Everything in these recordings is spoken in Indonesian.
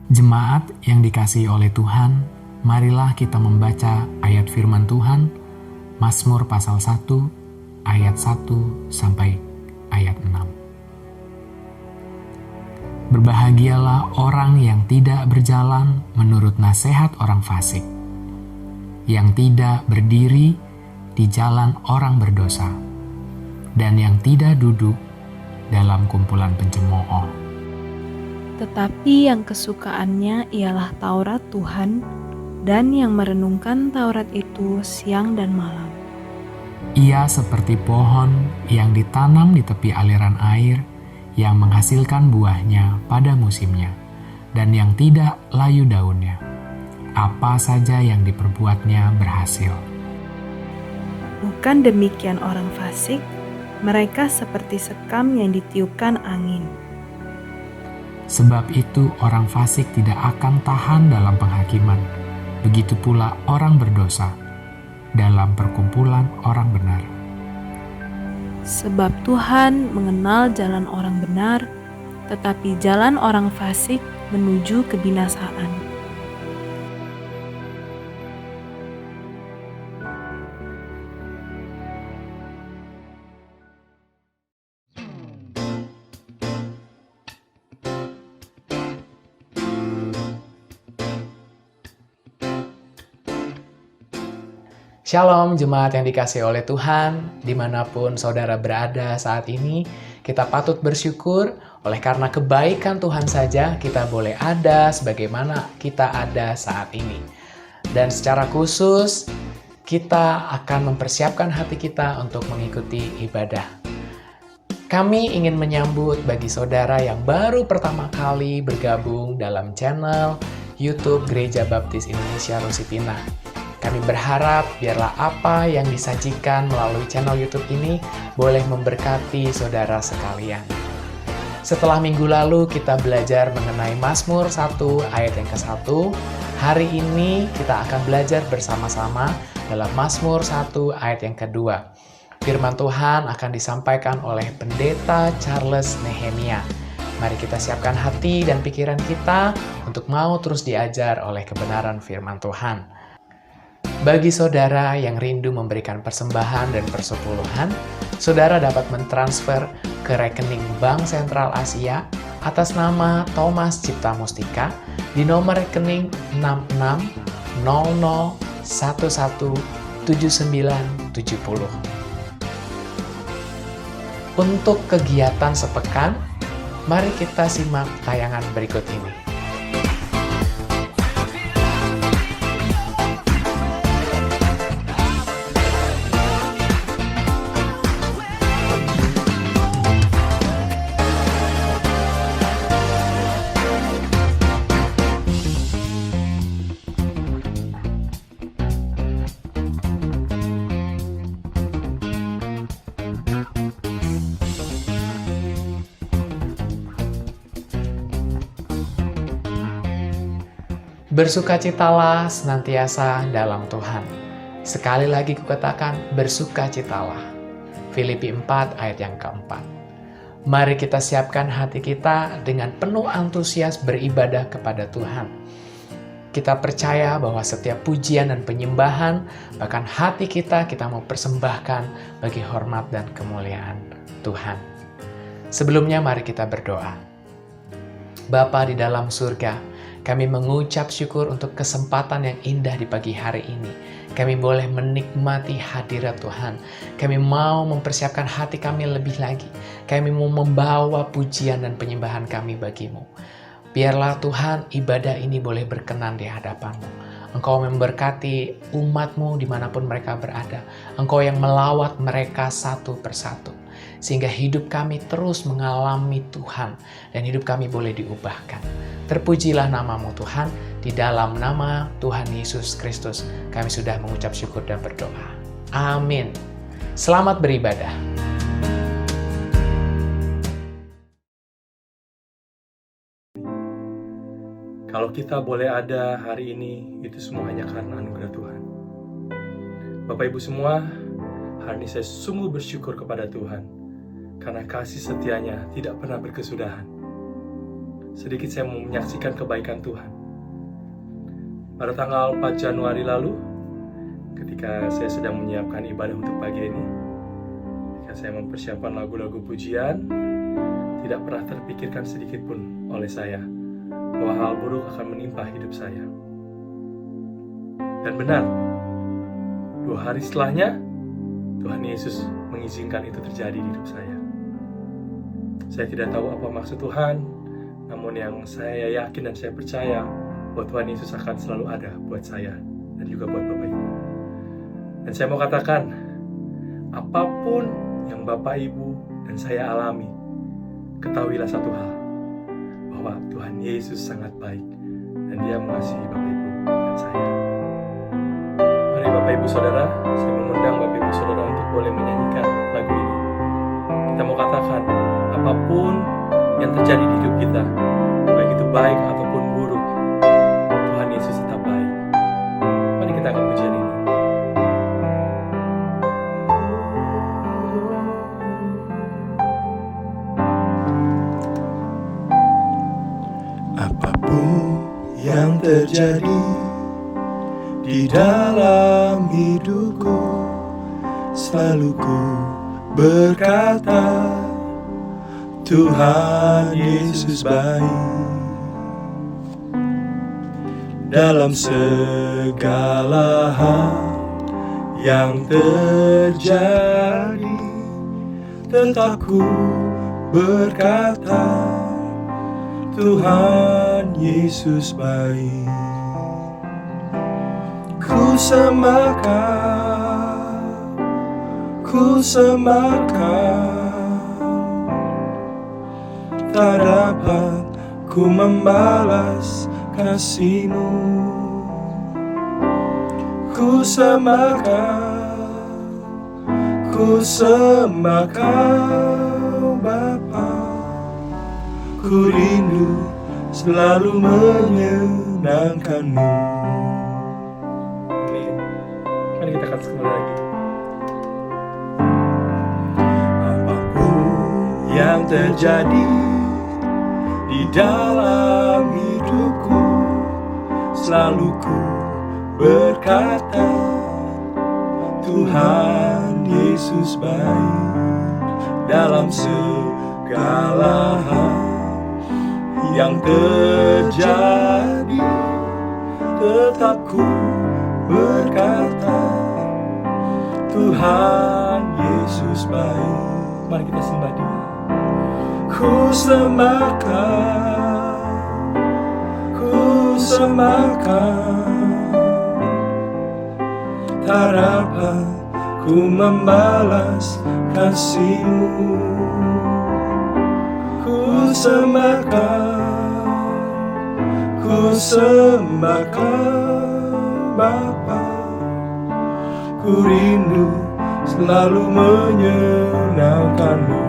Jemaat yang dikasihi oleh Tuhan, marilah kita membaca ayat firman Tuhan, Mazmur pasal 1, ayat 1 sampai ayat 6. Berbahagialah orang yang tidak berjalan menurut nasihat orang fasik, yang tidak berdiri di jalan orang berdosa, dan yang tidak duduk dalam kumpulan pencemooh. Tetapi yang kesukaannya ialah Taurat Tuhan, dan yang merenungkan Taurat itu siang dan malam. Ia seperti pohon yang ditanam di tepi aliran air, yang menghasilkan buahnya pada musimnya, dan yang tidak layu daunnya. Apa saja yang diperbuatnya berhasil. Bukan demikian orang fasik, mereka seperti sekam yang ditiupkan angin. Sebab itu orang fasik tidak akan tahan dalam penghakiman, begitu pula orang berdosa dalam perkumpulan orang benar. Sebab Tuhan mengenal jalan orang benar, tetapi jalan orang fasik menuju kebinasaan. Shalom jemaat yang dikasihi oleh Tuhan, dimanapun saudara berada saat ini, kita patut bersyukur oleh karena kebaikan Tuhan saja kita boleh ada sebagaimana kita ada saat ini. Dan secara khusus, kita akan mempersiapkan hati kita untuk mengikuti ibadah. Kami ingin menyambut bagi saudara yang baru pertama kali bergabung dalam channel YouTube Gereja Baptis Indonesia Rositina. Kami berharap biarlah apa yang disajikan melalui channel YouTube ini boleh memberkati saudara sekalian. Setelah minggu lalu kita belajar mengenai Mazmur 1 ayat yang ke-1, hari ini kita akan belajar bersama-sama dalam Mazmur 1 ayat yang kedua. Firman Tuhan akan disampaikan oleh Pendeta Charles Nehemia. Mari kita siapkan hati dan pikiran kita untuk mau terus diajar oleh kebenaran firman Tuhan. Bagi saudara yang rindu memberikan persembahan dan persepuluhan, saudara dapat mentransfer ke rekening Bank Sentral Asia atas nama Thomas Cipta Mustika di nomor rekening 6600117970. Untuk kegiatan sepekan, mari kita simak tayangan berikut ini. Bersukacitalah senantiasa dalam Tuhan. Sekali lagi kukatakan, bersukacitalah. Filipi 4 ayat yang keempat. Mari kita siapkan hati kita dengan penuh antusias beribadah kepada Tuhan. Kita percaya bahwa setiap pujian dan penyembahan, bahkan hati kita mau persembahkan bagi hormat dan kemuliaan Tuhan. Sebelumnya mari kita berdoa. Bapa di dalam surga, kami mengucap syukur untuk kesempatan yang indah di pagi hari ini. Kami boleh menikmati hadirat Tuhan. Kami mau mempersiapkan hati kami lebih lagi. Kami mau membawa pujian dan penyembahan kami bagimu. Biarlah Tuhan ibadah ini boleh berkenan di hadapan-Mu. Engkau memberkati umat-Mu dimanapun mereka berada. Engkau yang melawat mereka satu persatu. Sehingga hidup kami terus mengalami Tuhan. Dan hidup kami boleh diubahkan. Terpujilah nama-Mu Tuhan. Di dalam nama Tuhan Yesus Kristus kami sudah mengucap syukur dan berdoa. Amin. Selamat beribadah. Kalau kita boleh ada hari ini, itu semua hanya karena anugerah Tuhan. Bapak Ibu semua, hari ini saya sungguh bersyukur kepada Tuhan, karena kasih setianya tidak pernah berkesudahan. sedikit saya mau menyaksikan kebaikan Tuhan. Pada tanggal 4 Januari lalu, ketika saya sedang menyiapkan ibadah untuk pagi ini, ketika saya mempersiapkan lagu-lagu pujian, tidak pernah terpikirkan sedikit pun oleh saya bahwa hal buruk akan menimpa hidup saya. Dan benar, 2 hari setelahnya, Tuhan Yesus mengizinkan itu terjadi di hidup saya. Saya tidak tahu apa maksud Tuhan, namun yang saya yakin dan saya percaya bahwa Tuhan Yesus akan selalu ada buat saya dan juga buat Bapak Ibu. Dan saya mau katakan, apapun yang Bapak Ibu dan saya alami, ketahuilah satu hal, bahwa Tuhan Yesus sangat baik dan Dia mengasihi Bapak Ibu dan saya. Mari Bapak Ibu Saudara, saya mengundang Bapak Ibu Saudara untuk boleh menyanyikan lagu ini. Kita mau katakan, apapun yang terjadi di hidup kita, baik itu baik ataupun buruk, Tuhan Yesus tetap baik. Mari kita angkat pujian ini. Apapun yang terjadi di dalam hidupku, selalu ku berkata, Tuhan Yesus baik. Dalam segala hal yang terjadi, tetap ku berkata, Tuhan Yesus baik. Ku semakan, tak dapat ku membalas kasih-Mu. Ku sembahkan Bapa. Ku rindu selalu menyenangkan-Mu. Amin. Mari kita akan sekali lagi. Apapun yang terjadi di dalam hidupku, selalu ku berkata, Tuhan Yesus baik. Dalam segala hal yang terjadi, tetap ku berkata, Tuhan Yesus baik. Mari kita sembah Dia. Ku sembahkan, tak dapat ku membalas kasih-Mu. Ku sembahkan Bapa. Ku rindu selalu menyenangkan-Mu.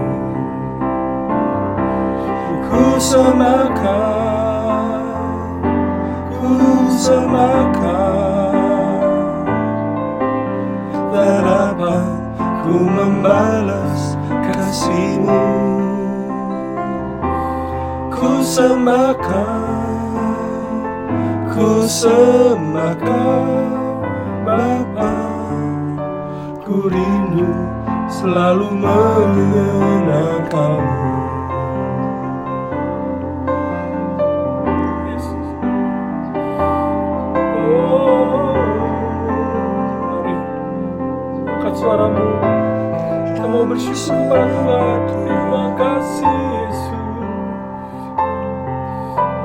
Ku sembahkan, tak dapat ku membalas kasih-Mu. Ku sembahkan Bapa. Ku rindu selalu menyenangkan-Mu. Suaramu, kita mau bersyukur kepada Tuhan. Terima kasih Yesus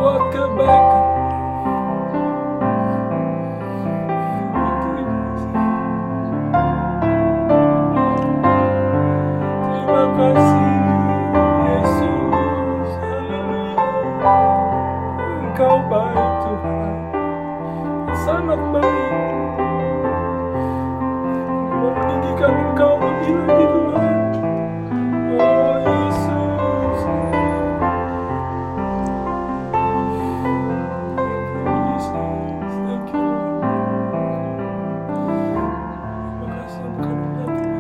buat kebaikan. Terima kasih Yesus, haleluya. Engkau baik Tuhan, sangat baik. Meninggikan Engkau lebih lagi Tuhan. Oh Yesus, thank you Lord. Terima kasih untuk karunia Tuhan.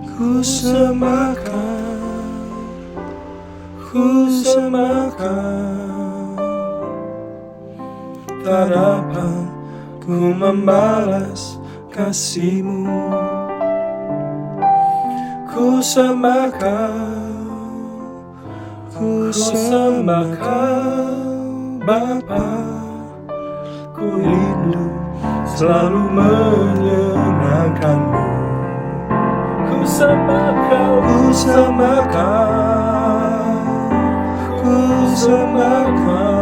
Ku sembahkan, ku sembahkan. Tak dapat ku membalas kasih-Mu. Ku sembahkan, ku sembahkan Bapa. Ku rindu selalu menyenangkan-Mu. Ku sembahkan, ku sembahkan, ku sembahkan.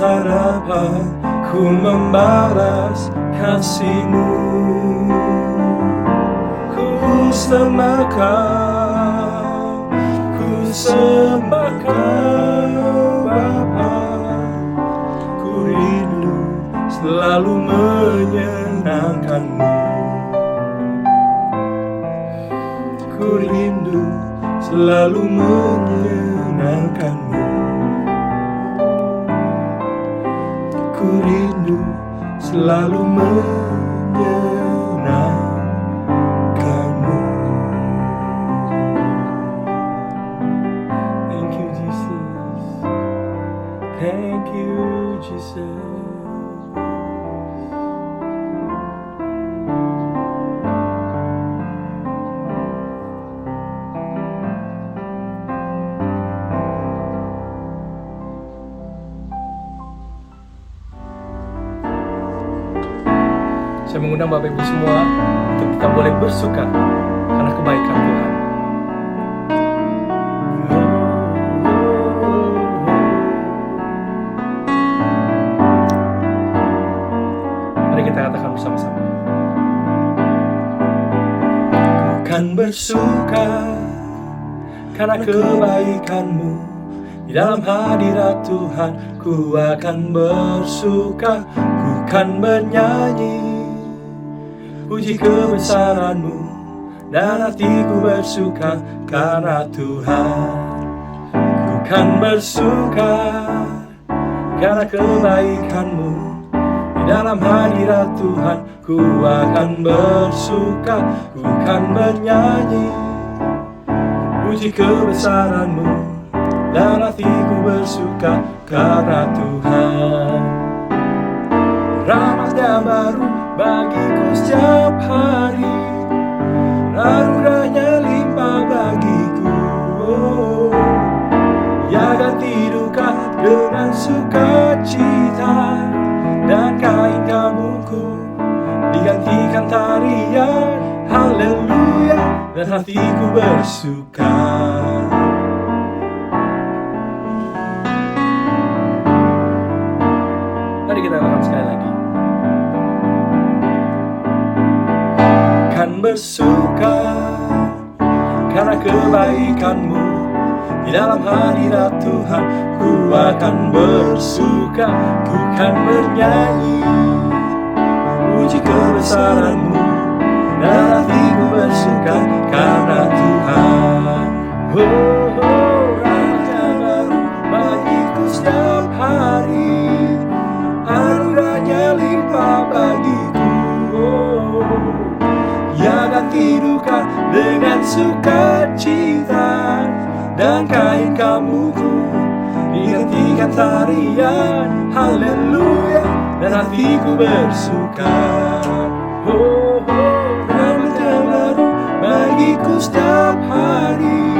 Tak dapat ku membalas kasih-Mu. Ku sembahkan, ku sembahkan Bapa. Ku rindu selalu menyenangkan-Mu. Ku rindu selalu menyenangkan-Mu. Ku rindu selalu menyenangkan-Mu. Thank you, Jesus. Thank you, Jesus. Saya mengundang Bapak Ibu semua untuk kita boleh bersuka karena kebaikan Tuhan. Mari kita katakan bersama-sama. Ku kan bersuka karena kebaikan-Mu. Di dalam hadirat Tuhan ku akan bersuka. Ku kan bernyanyi puji kebesaran-Mu, dan hatiku bersuka karena Tuhan. Ku kan bersuka karena kebaikan-Mu. Di dalam hadirat Tuhan ku akan bersuka. Ku kan bernyanyi puji kebesaran-Mu, dan hatiku bersuka karena Tuhan. Rahmat-Nya baru bagiku setiap hari, anugerah-Nya limpah bagiku. Ia ganti duka dengan sukacita, dan kain kabungku digantikan tarian. Haleluya, dan hatiku bersuka. Mari kita lakukan sekali lagi. Kan bersuka karena kebaikan-Mu. Di dalam hadirat Tuhan ku akan bersuka. Ku kan bernyanyi puji kebesaran-Mu, dan hatiku bersuka karena Tuhan. Rahmat-Nya baru bagiku setiap hari, anugerah-Nya limpah bagiku. Ia ganti duka dengan sukacita, dan kain kabungku digantikan tarian. Haleluya, dan hatiku bersuka. Rahmat-Nya baru bagiku setiap hari,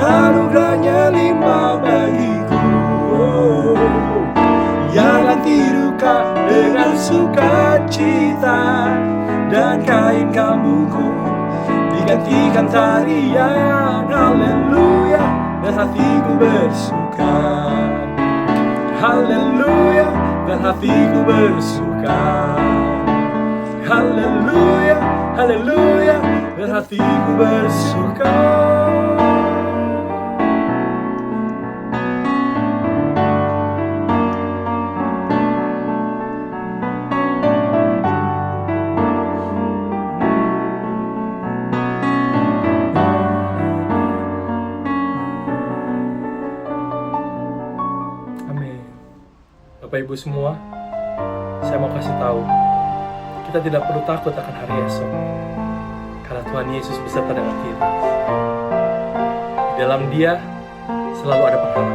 anugerah-Nya limpah bagiku. Ia ganti duka dengan sukacita, dan kain kabungku digantikan tarian. Haleluya, dan hatiku bersuka. Haleluya, dan hatiku bersuka. Haleluya, haleluya, dan hatiku bersuka. Bapak Ibu semua, saya mau kasih tahu, kita tidak perlu takut akan hari esok, karena Tuhan Yesus beserta dengan kita. dalam Dia selalu ada pengharapan.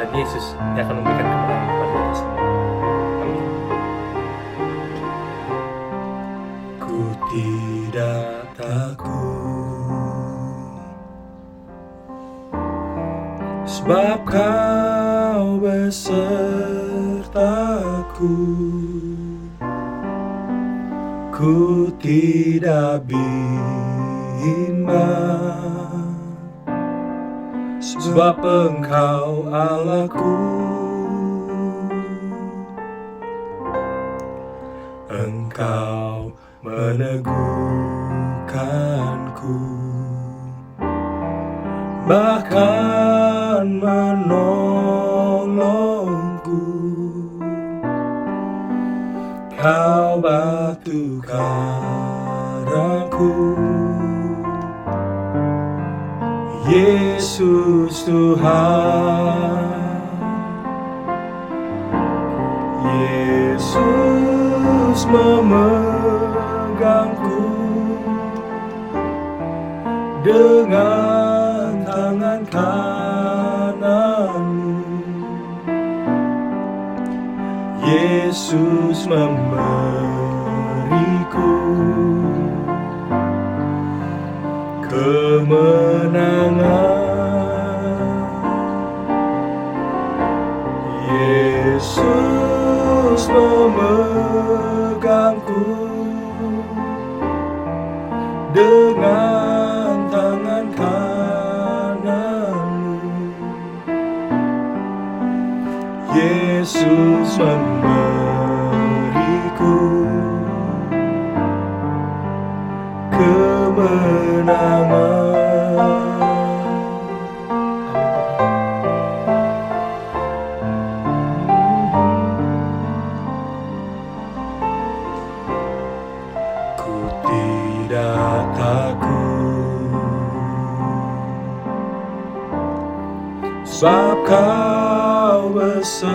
Dan Yesus yang akan memberikan kemenangan kepada kita semua. Amin. Ku tidak takut, sebab Kau besertaku. Ku tidak bimbang, sebab Engkau Allahku. Engkau meneguhkanku, bahkan menolongku. Kau batu karangku, Yesus Tuhan. Yesus memegangku dengan tangan kananmu. Yesus memberiku kemenangan. Yesus memegangku dengan tangan kananmu. Yesus memberiku kemenangan. Ku tidak takut, sebab Kau besertaku.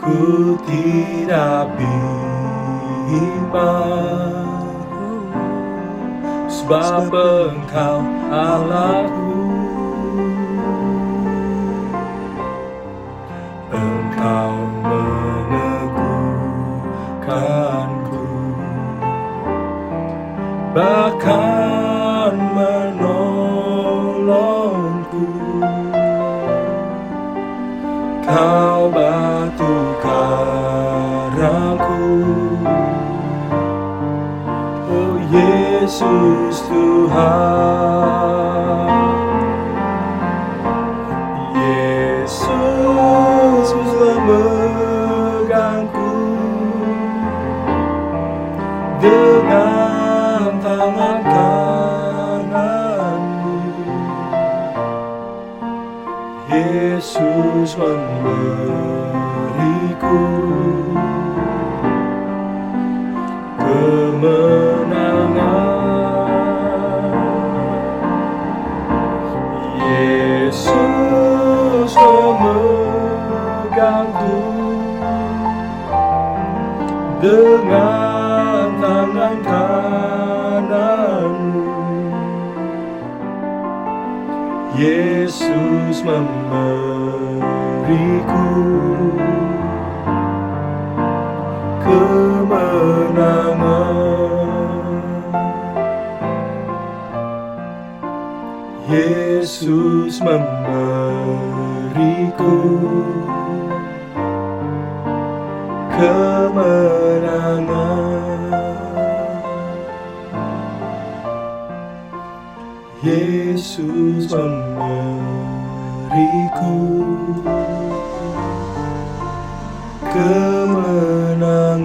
Ku tidak bimbang, sebab Engkau Allahku. Engkau meneguhkanku, bahkan menolongku. Kau batu karangku, oh Yesus Tuhan. Yesus memegangku dengan tangan kananmu. Yesus memberiku kemenangan. Yesus memegangku dengan tangan kananmu. Yesus memberiku kemenangan. Yesus memberiku kemenangan. Yesus memberiku kemenangan.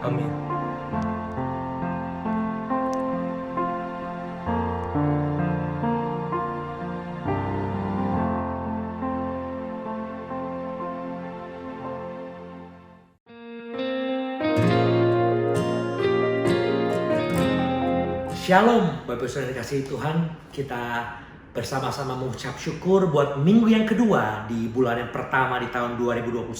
Amin. Shalom, Bapak Saudara kasih Tuhan, kita bersama-sama mengucap syukur buat minggu yang kedua di bulan yang pertama di tahun 2021.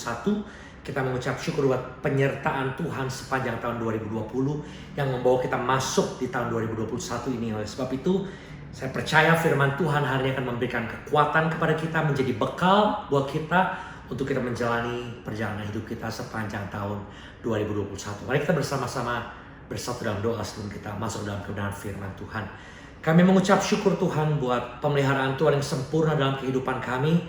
Kita mengucap syukur buat penyertaan Tuhan sepanjang tahun 2020 yang membawa kita masuk di tahun 2021 ini. Oleh sebab itu, saya percaya firman Tuhan hari ini akan memberikan kekuatan kepada kita, menjadi bekal buat kita untuk kita menjalani perjalanan hidup kita sepanjang tahun 2021. Mari kita bersama-sama bersatu dalam doa sebelum kita masuk dalam kebenaran firman Tuhan. Kami mengucap syukur Tuhan buat pemeliharaan Tuhan yang sempurna dalam kehidupan kami.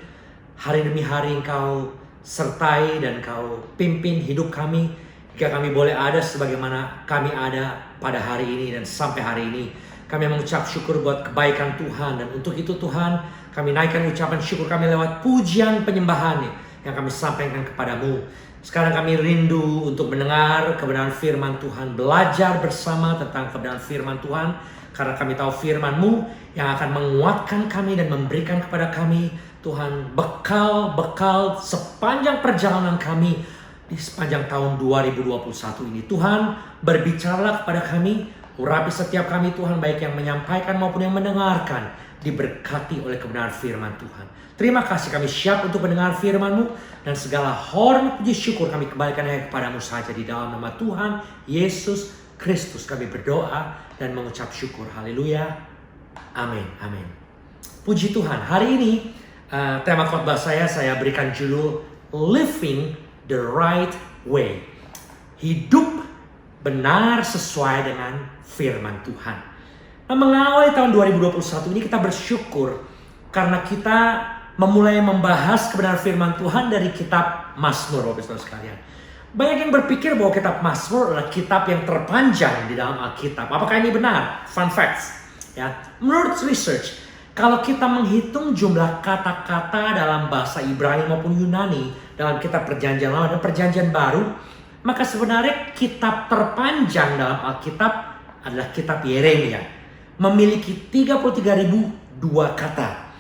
Hari demi hari Engkau sertai dan Engkau pimpin hidup kami. Jika kami boleh ada sebagaimana kami ada pada hari ini dan sampai hari ini. Kami mengucap syukur buat kebaikan Tuhan. Dan untuk itu Tuhan, kami naikkan ucapan syukur kami lewat pujian penyembahan yang kami sampaikan kepadamu. Sekarang kami rindu untuk mendengar kebenaran firman Tuhan. Belajar bersama tentang kebenaran firman Tuhan. Karena kami tahu firman-Mu yang akan menguatkan kami dan memberikan kepada kami, Tuhan, bekal-bekal sepanjang perjalanan kami di sepanjang tahun 2021 ini. Tuhan, berbicaralah kepada kami, urapi setiap kami Tuhan, baik yang menyampaikan maupun yang mendengarkan, diberkati oleh kebenaran firman Tuhan. Terima kasih, kami siap untuk mendengar firman-Mu, dan segala hormat puji syukur kami kembalikan hanya kepadamu saja. Di dalam nama Tuhan Yesus Kristus kami berdoa dan mengucap syukur. Haleluya. Amin. Amin. Puji Tuhan. Hari ini tema khotbah saya berikan judul Living the Right Way. Hidup benar sesuai dengan firman Tuhan. Nah, mengawali tahun 2021 ini kita bersyukur karena kita memulai membahas kebenaran firman Tuhan dari kitab Mazmur, Bapak Saudara sekalian. Banyak yang berpikir bahwa kitab Mazmur adalah kitab yang terpanjang di dalam Alkitab. Apakah ini benar? Fun facts. Ya, menurut research, kalau kita menghitung jumlah kata-kata dalam bahasa Ibrani maupun Yunani dalam kitab Perjanjian Lama dan Perjanjian Baru, maka sebenarnya kitab terpanjang dalam Alkitab adalah kitab Yeremia, memiliki 33.002 kata.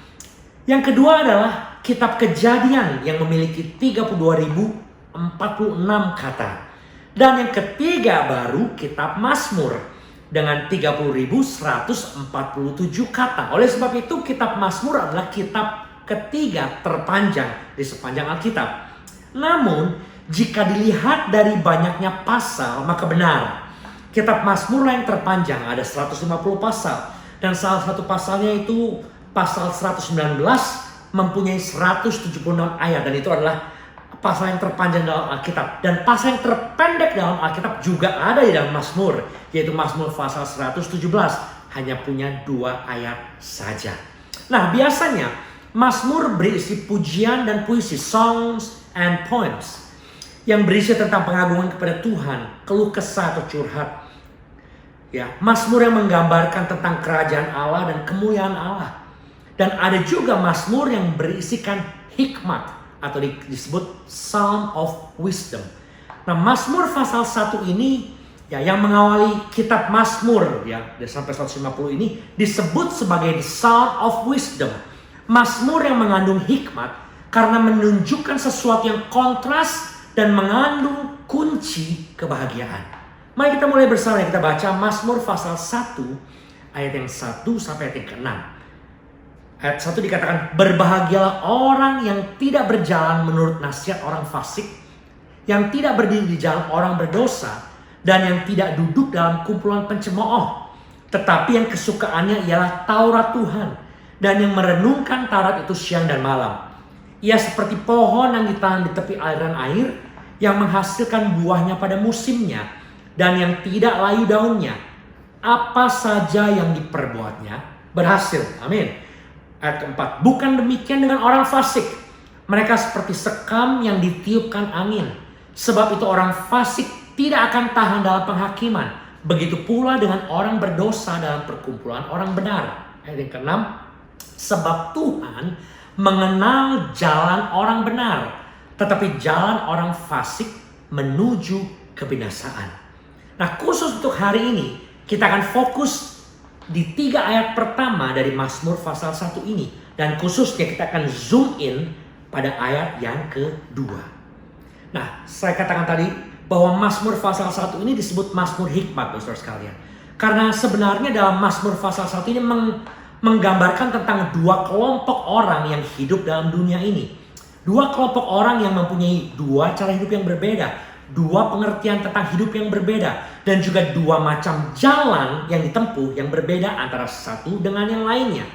Yang kedua adalah kitab Kejadian yang memiliki 32.046 kata. Dan yang ketiga baru kitab Mazmur dengan 30.147 kata. Oleh sebab itu kitab Mazmur adalah kitab ketiga terpanjang di sepanjang Alkitab. Namun jika dilihat dari banyaknya pasal, maka benar kitab Mazmur yang terpanjang, ada 150 pasal. Dan salah satu pasalnya itu pasal 119 mempunyai 176 ayat. Dan itu adalah pasal yang terpanjang dalam Alkitab. Dan pasal yang terpendek dalam Alkitab juga ada di dalam Mazmur, yaitu Mazmur pasal 117, hanya punya 2 ayat saja. Nah, biasanya Mazmur berisi pujian dan puisi, songs and poems, yang berisi tentang pengagungan kepada Tuhan, keluh kesah atau curhat. Ya, Mazmur yang menggambarkan tentang kerajaan Allah dan kemuliaan Allah. Dan ada juga Mazmur yang berisikan hikmat atau disebut Psalm of Wisdom. Nah, Mazmur pasal 1 ini ya yang mengawali kitab Mazmur ya sampai 150 ini disebut sebagai the Psalm of Wisdom. Mazmur yang mengandung hikmat karena menunjukkan sesuatu yang kontras dan mengandung kunci kebahagiaan. Mari kita mulai bersama, kita baca Mazmur pasal 1 ayat yang 1 sampai ayat yang ke-6. Ayat 1 dikatakan, berbahagialah orang yang tidak berjalan menurut nasihat orang fasik, yang tidak berdiri di jalan orang berdosa, dan yang tidak duduk dalam kumpulan pencemooh, tetapi yang kesukaannya ialah Taurat Tuhan, dan yang merenungkan Taurat itu siang dan malam. Ia seperti pohon yang ditanam di tepi aliran air, yang menghasilkan buahnya pada musimnya, dan yang tidak layu daunnya. Apa saja yang diperbuatnya berhasil. Amin. Ayat keempat, bukan demikian dengan orang fasik. Mereka seperti sekam yang ditiupkan angin. Sebab itu orang fasik tidak akan tahan dalam penghakiman. Begitu pula dengan orang berdosa dalam perkumpulan orang benar. Ayat yang ke-6, sebab Tuhan mengenal jalan orang benar, tetapi jalan orang fasik menuju kebinasaan. Nah, khusus untuk hari ini kita akan fokus di 3 ayat pertama dari Mazmur pasal 1 ini. Dan khususnya kita akan zoom in pada ayat yang kedua. Nah, saya katakan tadi bahwa Mazmur pasal 1 ini disebut Mazmur hikmat, saudara sekalian. Karena sebenarnya dalam Mazmur pasal 1 ini menggambarkan tentang dua kelompok orang yang hidup dalam dunia ini. Dua kelompok orang yang mempunyai dua cara hidup yang berbeda, dua pengertian tentang hidup yang berbeda, dan juga dua macam jalan yang ditempuh yang berbeda antara satu dengan yang lainnya.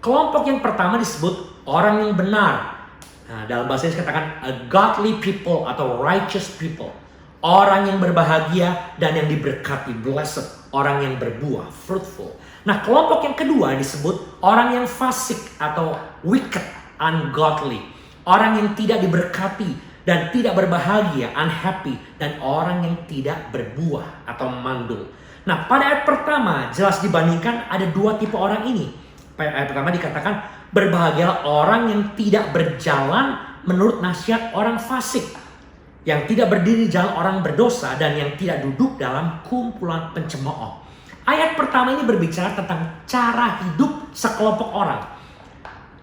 Kelompok yang pertama disebut orang yang benar. Nah, dalam bahasa Inggris katakan a godly people atau righteous people. Orang yang berbahagia dan yang diberkati, blessed. Orang yang berbuah, fruitful. Nah, kelompok yang kedua disebut orang yang fasik atau wicked, ungodly. Orang yang tidak diberkati dan tidak berbahagia, unhappy. Dan orang yang tidak berbuah atau mandul. Nah, pada ayat pertama jelas dibandingkan ada dua tipe orang ini. Pada ayat pertama dikatakan berbahagialah orang yang tidak berjalan menurut nasihat orang fasik, yang tidak berdiri di jalan orang berdosa, dan yang tidak duduk dalam kumpulan pencemooh. Ayat pertama ini berbicara tentang cara hidup sekelompok orang.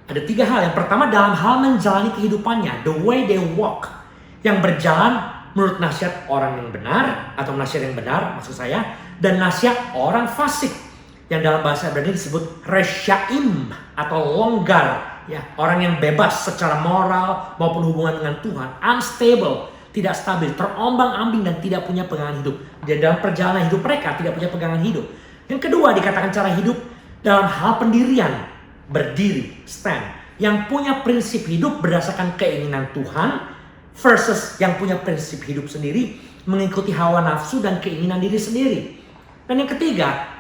Ada tiga hal. Yang pertama dalam hal menjalani kehidupannya, the way they walk, yang berjalan menurut nasihat orang yang benar atau nasihat yang benar maksud saya, dan nasihat orang fasik yang dalam bahasa Ibrani disebut resyaim atau longgar, ya, orang yang bebas secara moral maupun hubungan dengan Tuhan, unstable, tidak stabil, terombang-ambing dan tidak punya pegangan hidup. Dan dalam perjalanan hidup mereka tidak punya pegangan hidup. Yang kedua dikatakan cara hidup dalam hal pendirian, berdiri, stand, yang punya prinsip hidup berdasarkan keinginan Tuhan versus yang punya prinsip hidup sendiri mengikuti hawa nafsu dan keinginan diri sendiri. Dan yang ketiga,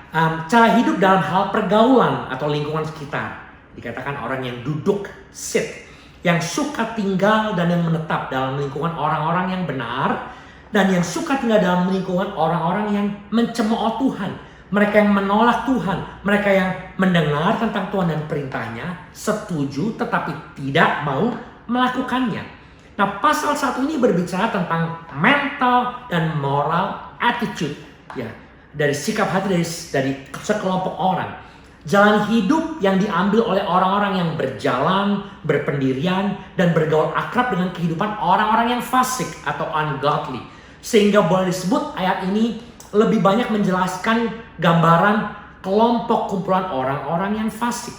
cara hidup dalam hal pergaulan atau lingkungan sekitar. Dikatakan orang yang duduk, sit, yang suka tinggal dan yang menetap dalam lingkungan orang-orang yang benar, dan yang suka tinggal dalam lingkungan orang-orang yang mencemooh Tuhan. Mereka yang menolak Tuhan, mereka yang mendengar tentang Tuhan dan perintahnya, setuju tetapi tidak mau melakukannya. Nah, pasal 1 ini berbicara tentang mental dan moral attitude, ya, dari sikap hati dari sekelompok orang. Jalan hidup yang diambil oleh orang-orang yang berjalan, berpendirian, dan bergaul akrab dengan kehidupan orang-orang yang fasik atau ungodly. Sehingga boleh disebut ayat ini lebih banyak menjelaskan gambaran kelompok kumpulan orang-orang yang fasik.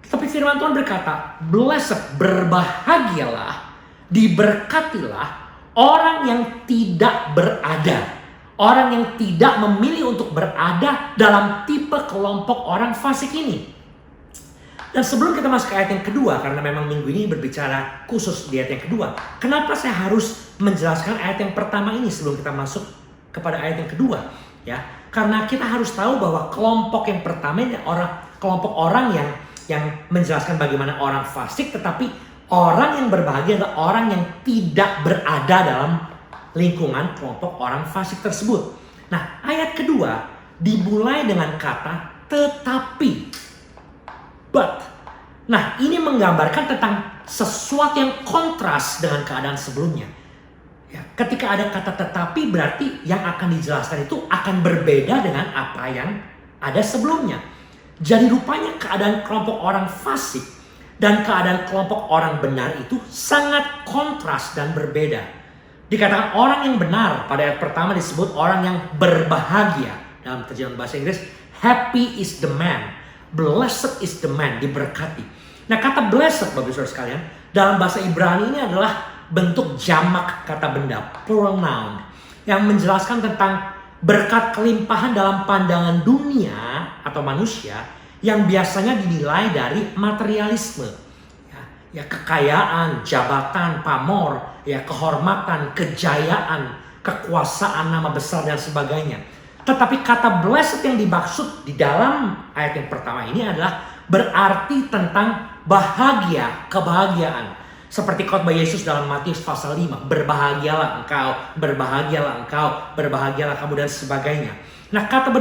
Tapi firman Tuhan berkata, blessed, berbahagialah, diberkatilah orang yang tidak berada. Orang yang tidak memilih untuk berada dalam tipe kelompok orang fasik ini. Dan sebelum kita masuk ke ayat yang kedua, karena memang minggu ini berbicara khusus di ayat yang kedua, kenapa saya harus menjelaskan ayat yang pertama ini sebelum kita masuk kepada ayat yang kedua? Ya, karena kita harus tahu bahwa kelompok yang pertama ini kelompok orang yang menjelaskan bagaimana orang fasik, tetapi orang yang berbahagia adalah orang yang tidak berada dalam lingkungan kelompok orang fasik tersebut. Nah, ayat kedua dimulai dengan kata tetapi, but. Nah, ini menggambarkan tentang sesuatu yang kontras dengan keadaan sebelumnya. Ya, ketika ada kata tetapi berarti yang akan dijelaskan itu akan berbeda dengan apa yang ada sebelumnya. Jadi rupanya keadaan kelompok orang fasik dan keadaan kelompok orang benar itu sangat kontras dan berbeda. Dikatakan orang yang benar pada ayat pertama disebut orang yang berbahagia. Dalam terjemahan bahasa Inggris, happy is the man, blessed is the man, diberkati. Nah, kata blessed Bapak Saudara sekalian dalam bahasa Ibrani ini adalah bentuk jamak kata benda, plural noun, yang menjelaskan tentang berkat kelimpahan dalam pandangan dunia atau manusia yang biasanya dinilai dari materialisme. Ya, kekayaan, jabatan, pamor, ya, kehormatan, kejayaan, kekuasaan, nama besar dan sebagainya. Tetapi kata blessed yang dimaksud di dalam ayat yang pertama ini adalah berarti tentang bahagia, kebahagiaan. Seperti khotbah Yesus dalam Matius pasal 5, berbahagialah engkau, berbahagialah engkau, berbahagialah kamu dan sebagainya. Nah, kata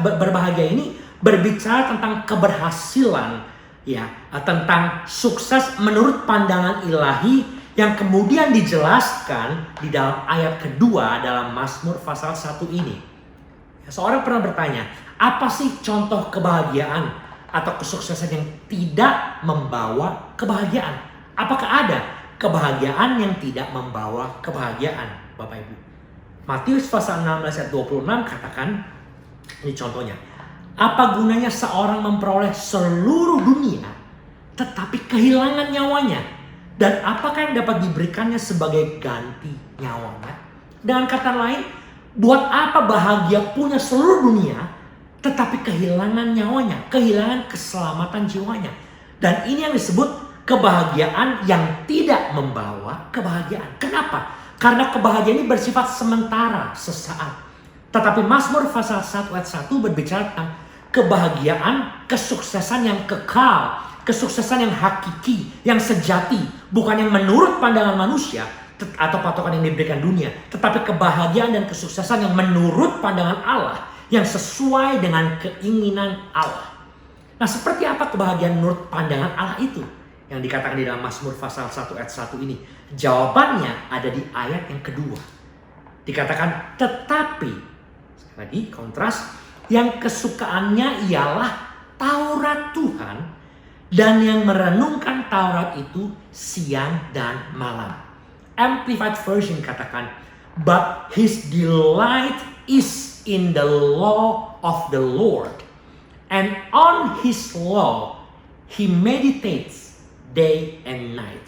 berbahagia ini berbicara tentang keberhasilan, ya, tentang sukses menurut pandangan ilahi yang kemudian dijelaskan di dalam ayat kedua dalam Mazmur pasal 1 ini. Ya, seorang pernah bertanya, apa sih contoh kebahagiaan atau kesuksesan yang tidak membawa kebahagiaan? Apakah ada kebahagiaan yang tidak membawa kebahagiaan, Bapak Ibu? Matius pasal 16 ayat 26 katakan, ini contohnya, Apa gunanya seorang memperoleh seluruh dunia tetapi kehilangan nyawanya? Dan apakah yang dapat diberikannya sebagai ganti nyawanya? Dengan kata lain, buat apa bahagia punya seluruh dunia tetapi kehilangan nyawanya, kehilangan keselamatan jiwanya? Dan ini yang disebut kebahagiaan yang tidak membawa kebahagiaan. Kenapa? Karena kebahagiaan ini bersifat sementara, sesaat. Tetapi Mazmur pasal 1 ayat 1 berbicara tentang kebahagiaan, kesuksesan yang kekal, kesuksesan yang hakiki, yang sejati, bukan yang menurut pandangan manusia atau patokan yang diberikan dunia, tetapi kebahagiaan dan kesuksesan yang menurut pandangan Allah, yang sesuai dengan keinginan Allah. Nah, seperti apa kebahagiaan menurut pandangan Allah itu? Yang dikatakan di dalam Mazmur pasal 1 ayat 1 ini. Jawabannya ada di ayat yang kedua. Dikatakan, tetapi, sekali lagi kontras, yang kesukaannya ialah Taurat Tuhan, dan yang merenungkan Taurat itu siang dan malam. Amplified Version katakan, but his delight is in the law of the Lord, and on his law he meditates day and night.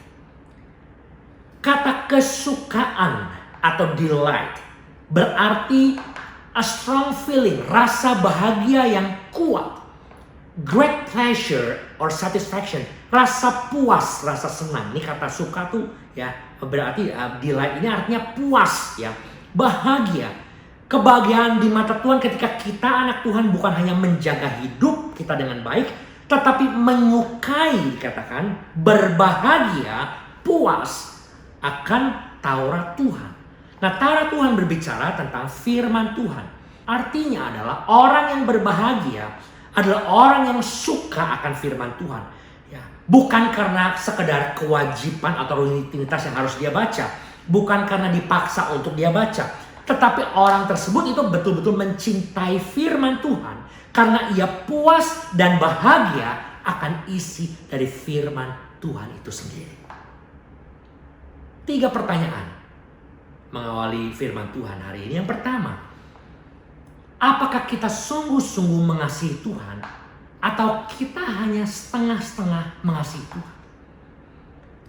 Kata kesukaan atau delight berarti a strong feeling, rasa bahagia yang kuat. Great pleasure or satisfaction, rasa puas, rasa senang. Ini kata suka tuh ya berarti delight ini artinya puas ya, bahagia. Kebahagiaan di mata Tuhan ketika kita anak Tuhan bukan hanya menjaga hidup kita dengan baik, tetapi menyukai, dikatakan berbahagia, puas akan Taurat Tuhan. Nah, Taurat Tuhan berbicara tentang firman Tuhan. Artinya adalah orang yang berbahagia adalah orang yang suka akan firman Tuhan. Ya, bukan karena sekedar kewajiban atau rutinitas yang harus dia baca. Bukan karena dipaksa untuk dia baca. Tetapi orang tersebut itu betul-betul mencintai firman Tuhan. Karena ia puas dan bahagia akan isi dari firman Tuhan itu sendiri. 3 pertanyaan mengawali firman Tuhan hari ini. Yang pertama, apakah kita sungguh-sungguh mengasihi Tuhan atau kita hanya setengah-setengah mengasihi Tuhan?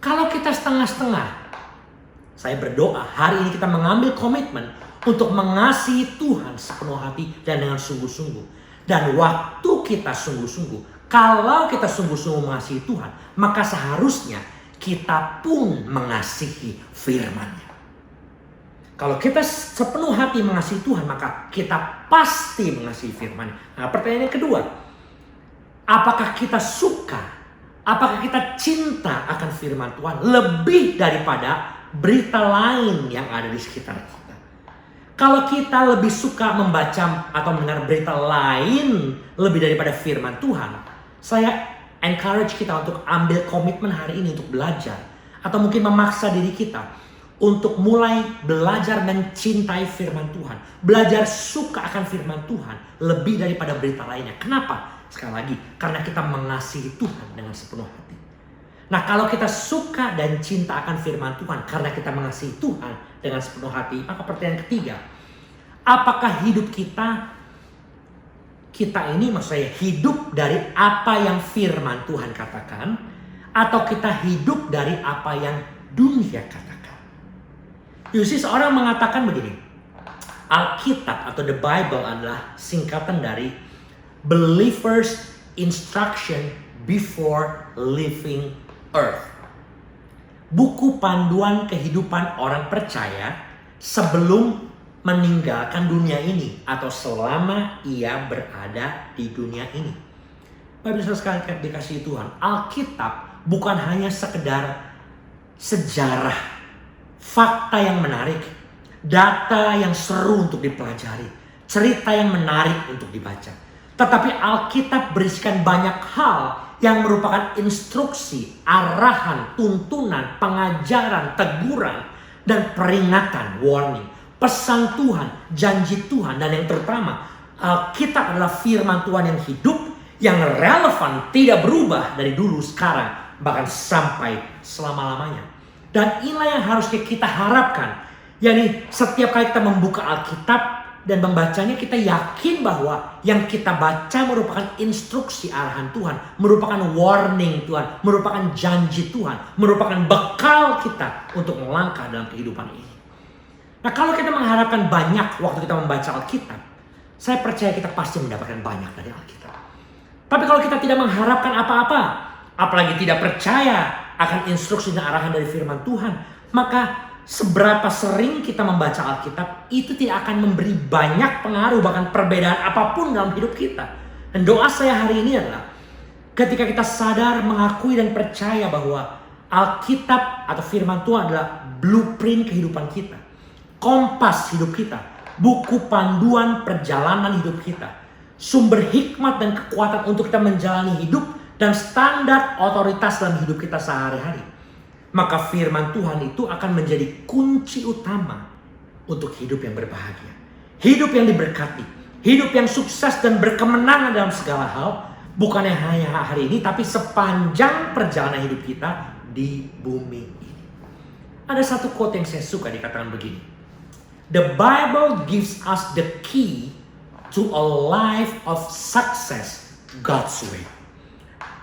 Kalau kita setengah-setengah, saya berdoa hari ini kita mengambil komitmen untuk mengasihi Tuhan sepenuh hati dan dengan sungguh-sungguh. Dan waktu kita sungguh-sungguh, kalau kita sungguh-sungguh mengasihi Tuhan, maka seharusnya kita pun mengasihi firman-Nya. Kalau kita sepenuh hati mengasihi Tuhan, maka kita pasti mengasihi firman. Nah, pertanyaan yang kedua, apakah kita suka, apakah kita cinta akan firman Tuhan lebih daripada berita lain yang ada di sekitar kita? Kalau kita lebih suka membaca atau mendengar berita lain lebih daripada firman Tuhan, saya encourage kita untuk ambil komitmen hari ini untuk belajar. Atau mungkin memaksa diri kita untuk mulai belajar mencintai firman Tuhan. Belajar suka akan firman Tuhan lebih daripada berita lainnya. Kenapa? Sekali lagi, karena kita mengasihi Tuhan dengan sepenuh hati. Nah, kalau kita suka dan cinta akan firman Tuhan karena kita mengasihi Tuhan dengan sepenuh hati, maka pertanyaan ketiga, apakah hidup kita ini maksud saya hidup dari apa yang firman Tuhan katakan, atau kita hidup dari apa yang dunia katakan? Justru seorang mengatakan begini, Alkitab atau the Bible adalah singkatan dari Believer's Instruction Before Leaving Earth. Buku panduan kehidupan orang percaya sebelum meninggalkan dunia ini atau selama ia berada di dunia ini. Bapak Ibu sekalian dikasihi Tuhan, Alkitab bukan hanya sekedar sejarah, fakta yang menarik, data yang seru untuk dipelajari, cerita yang menarik untuk dibaca. Tetapi Alkitab berisikan banyak hal yang merupakan instruksi, arahan, tuntunan, pengajaran, teguran, dan peringatan, warning. Pesan Tuhan, janji Tuhan, dan yang terutama Alkitab adalah firman Tuhan yang hidup, yang relevan, tidak berubah dari dulu, sekarang, bahkan sampai selama-lamanya. Dan inilah yang harusnya kita harapkan. Yani setiap kali kita membuka Alkitab, dan membacanya kita yakin bahwa yang kita baca merupakan instruksi arahan Tuhan, merupakan warning Tuhan, merupakan janji Tuhan, merupakan bekal kita untuk melangkah dalam kehidupan ini. Nah, kalau kita mengharapkan banyak waktu kita membaca Alkitab, saya percaya kita pasti mendapatkan banyak dari Alkitab. Tapi kalau kita tidak mengharapkan apa-apa, apalagi tidak percaya akan instruksi dan arahan dari firman Tuhan, maka seberapa sering kita membaca Alkitab itu tidak akan memberi banyak pengaruh, bahkan perbedaan apapun dalam hidup kita. Dan doa saya hari ini adalah ketika kita sadar, mengakui dan percaya bahwa Alkitab atau firman Tuhan adalah blueprint kehidupan kita, kompas hidup kita, buku panduan perjalanan hidup kita, sumber hikmat dan kekuatan untuk kita menjalani hidup dan standar otoritas dalam hidup kita sehari-hari. Maka firman Tuhan itu akan menjadi kunci utama untuk hidup yang berbahagia. Hidup yang diberkati. Hidup yang sukses dan berkemenangan dalam segala hal. Bukannya hanya hari ini, tapi sepanjang perjalanan hidup kita di bumi ini. Ada satu quote yang saya suka, dikatakan begini. The Bible gives us the key to a life of success God's way.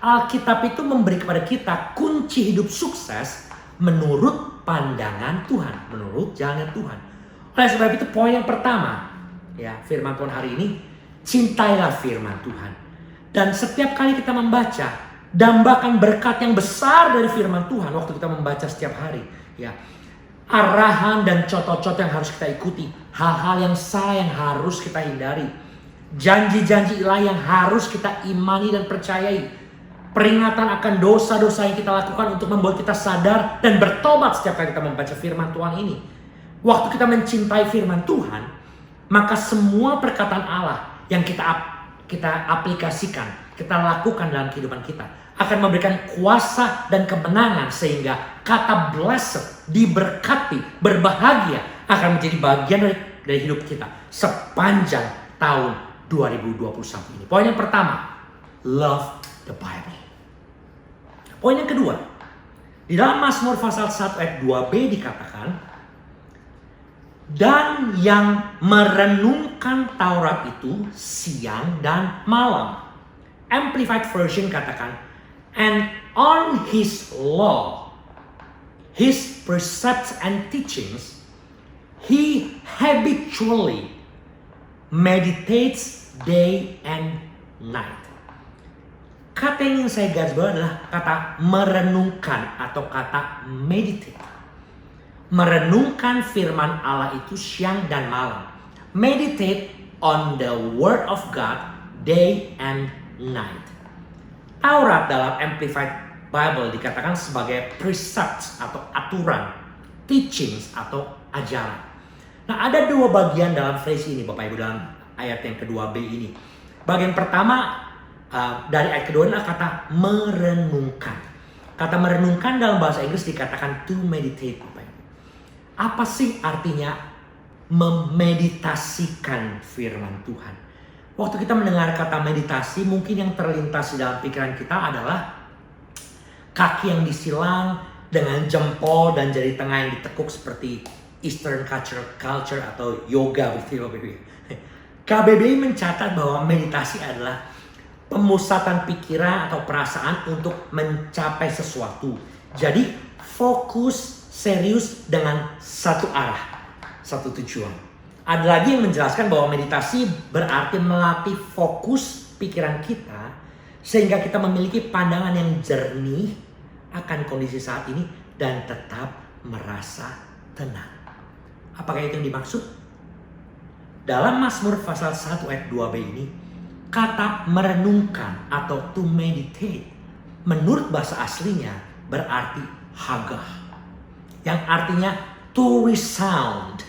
Alkitab itu memberi kepada kita kunci hidup sukses menurut pandangan Tuhan, menurut jalannya Tuhan. Oleh sebab itu poin yang pertama, ya, firman Tuhan hari ini, cintailah firman Tuhan. Dan setiap kali kita membaca, dambakan berkat yang besar dari firman Tuhan waktu kita membaca setiap hari, ya. Arahan dan contoh-contoh yang harus kita ikuti, hal-hal yang salah yang harus kita hindari, janji-janji ilahi yang harus kita imani dan percayai. Peringatan akan dosa-dosa yang kita lakukan untuk membuat kita sadar dan bertobat setiap kali kita membaca firman Tuhan ini. Waktu kita mencintai firman Tuhan, maka semua perkataan Allah yang kita aplikasikan, kita lakukan dalam kehidupan kita akan memberikan kuasa dan kemenangan sehingga kata blessed, diberkati, berbahagia akan menjadi bagian dari hidup kita sepanjang tahun 2021 ini. Poin yang pertama, love the Bible. Poin yang kedua, di dalam Mazmur pasal 1 ayat 2b dikatakan, dan yang merenungkan Taurat itu siang dan malam. Amplified Version katakan, and on his law, his precepts and teachings, he habitually meditates day and night. Kata yang ingin saya garis bawah adalah kata merenungkan atau kata meditate. Merenungkan firman Allah itu siang dan malam. Meditate on the word of God day and night. Taurat dalam Amplified Bible dikatakan sebagai precepts atau aturan, teachings atau ajaran. Nah, ada dua bagian dalam phrase ini Bapak Ibu dalam ayat yang kedua B ini. Bagian pertama dari ayat kedua adalah kata merenungkan. Kata merenungkan dalam bahasa Inggris dikatakan to meditate. Apa sih artinya memeditasikan firman Tuhan? Waktu kita mendengar kata meditasi, mungkin yang terlintas di dalam pikiran kita adalah kaki yang disilang dengan jempol dan jari tengah yang ditekuk seperti Eastern culture atau yoga. KBBI mencatat bahwa meditasi adalah pemusatan pikiran atau perasaan untuk mencapai sesuatu. Jadi fokus serius dengan satu arah, satu tujuan. Ada lagi yang menjelaskan bahwa meditasi berarti melatih fokus pikiran kita sehingga kita memiliki pandangan yang jernih akan kondisi saat ini dan tetap merasa tenang. Apakah itu yang dimaksud? Dalam Mazmur pasal 1 ayat 2b ini, kata merenungkan atau to meditate menurut bahasa aslinya berarti hagah, yang artinya to resound,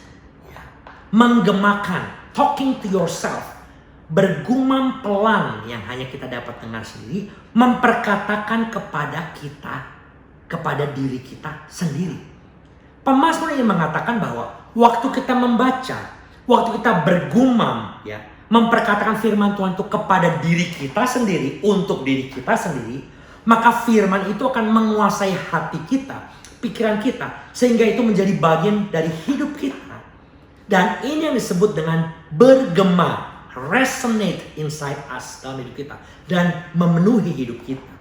menggemakan, talking to yourself, bergumam pelan yang hanya kita dapat dengar sendiri, memperkatakan kepada kita, kepada diri kita sendiri. Pemazmur ini mengatakan bahwa waktu kita membaca, waktu kita bergumam, memperkatakan firman Tuhan itu kepada diri kita sendiri, untuk diri kita sendiri, maka firman itu akan menguasai hati kita, pikiran kita, sehingga itu menjadi bagian dari hidup kita. Dan ini yang disebut dengan bergema, resonate inside us dalam hidup kita dan memenuhi hidup kita.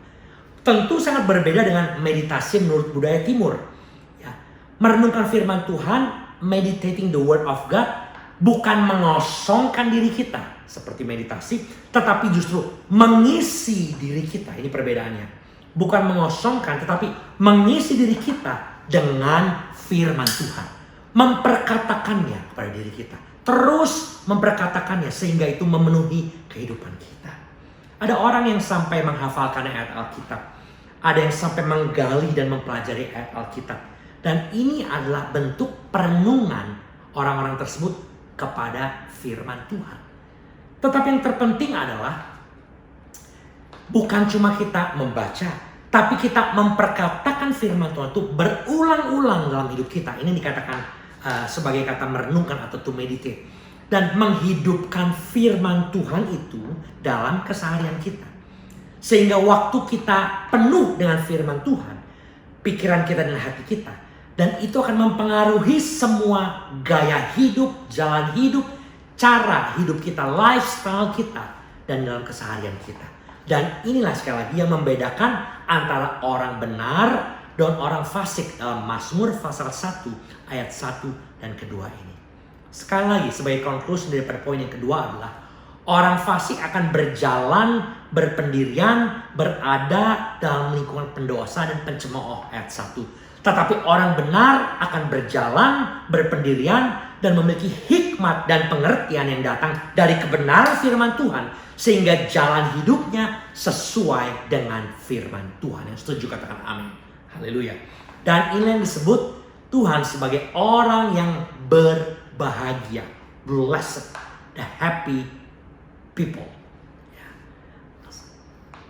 Tentu sangat berbeda dengan meditasi menurut budaya timur. Ya, merenungkan firman Tuhan, meditating the word of God, bukan mengosongkan diri kita seperti meditasi, tetapi justru mengisi diri kita. Ini perbedaannya. Bukan mengosongkan, tetapi mengisi diri kita dengan firman Tuhan. Memperkatakannya kepada diri kita. Terus memperkatakannya sehingga itu memenuhi kehidupan kita. Ada orang yang sampai menghafalkan ayat Alkitab. Ada yang sampai menggali dan mempelajari ayat Alkitab. Dan ini adalah bentuk perenungan orang-orang tersebut kepada firman Tuhan. Tetapi yang terpenting adalah bukan cuma kita membaca, tapi kita memperkatakan firman Tuhan itu berulang-ulang dalam hidup kita. Ini dikatakan sebagai kata merenungkan atau to meditate. Dan menghidupkan firman Tuhan itu dalam keseharian kita. Sehingga waktu kita penuh dengan firman Tuhan, pikiran kita dan hati kita, dan itu akan mempengaruhi semua gaya hidup, jalan hidup, cara hidup kita, lifestyle kita, dan dalam keseharian kita. Dan inilah sekali lagi yang membedakan antara orang benar dan orang fasik dalam Mazmur pasal 1 ayat 1 dan kedua ini. Sekali lagi sebagai konklusi daripada poin yang kedua adalah orang fasik akan berjalan berpendirian, berada dalam lingkungan pendosa dan pencemooh ayat 1. Tetapi orang benar akan berjalan berpendirian dan memiliki hikmat dan pengertian yang datang dari kebenaran firman Tuhan. Sehingga jalan hidupnya sesuai dengan firman Tuhan. Yang setuju katakan amin. Haleluya. Dan ini yang disebut Tuhan sebagai orang yang berbahagia. Blessed. The happy people. Ya.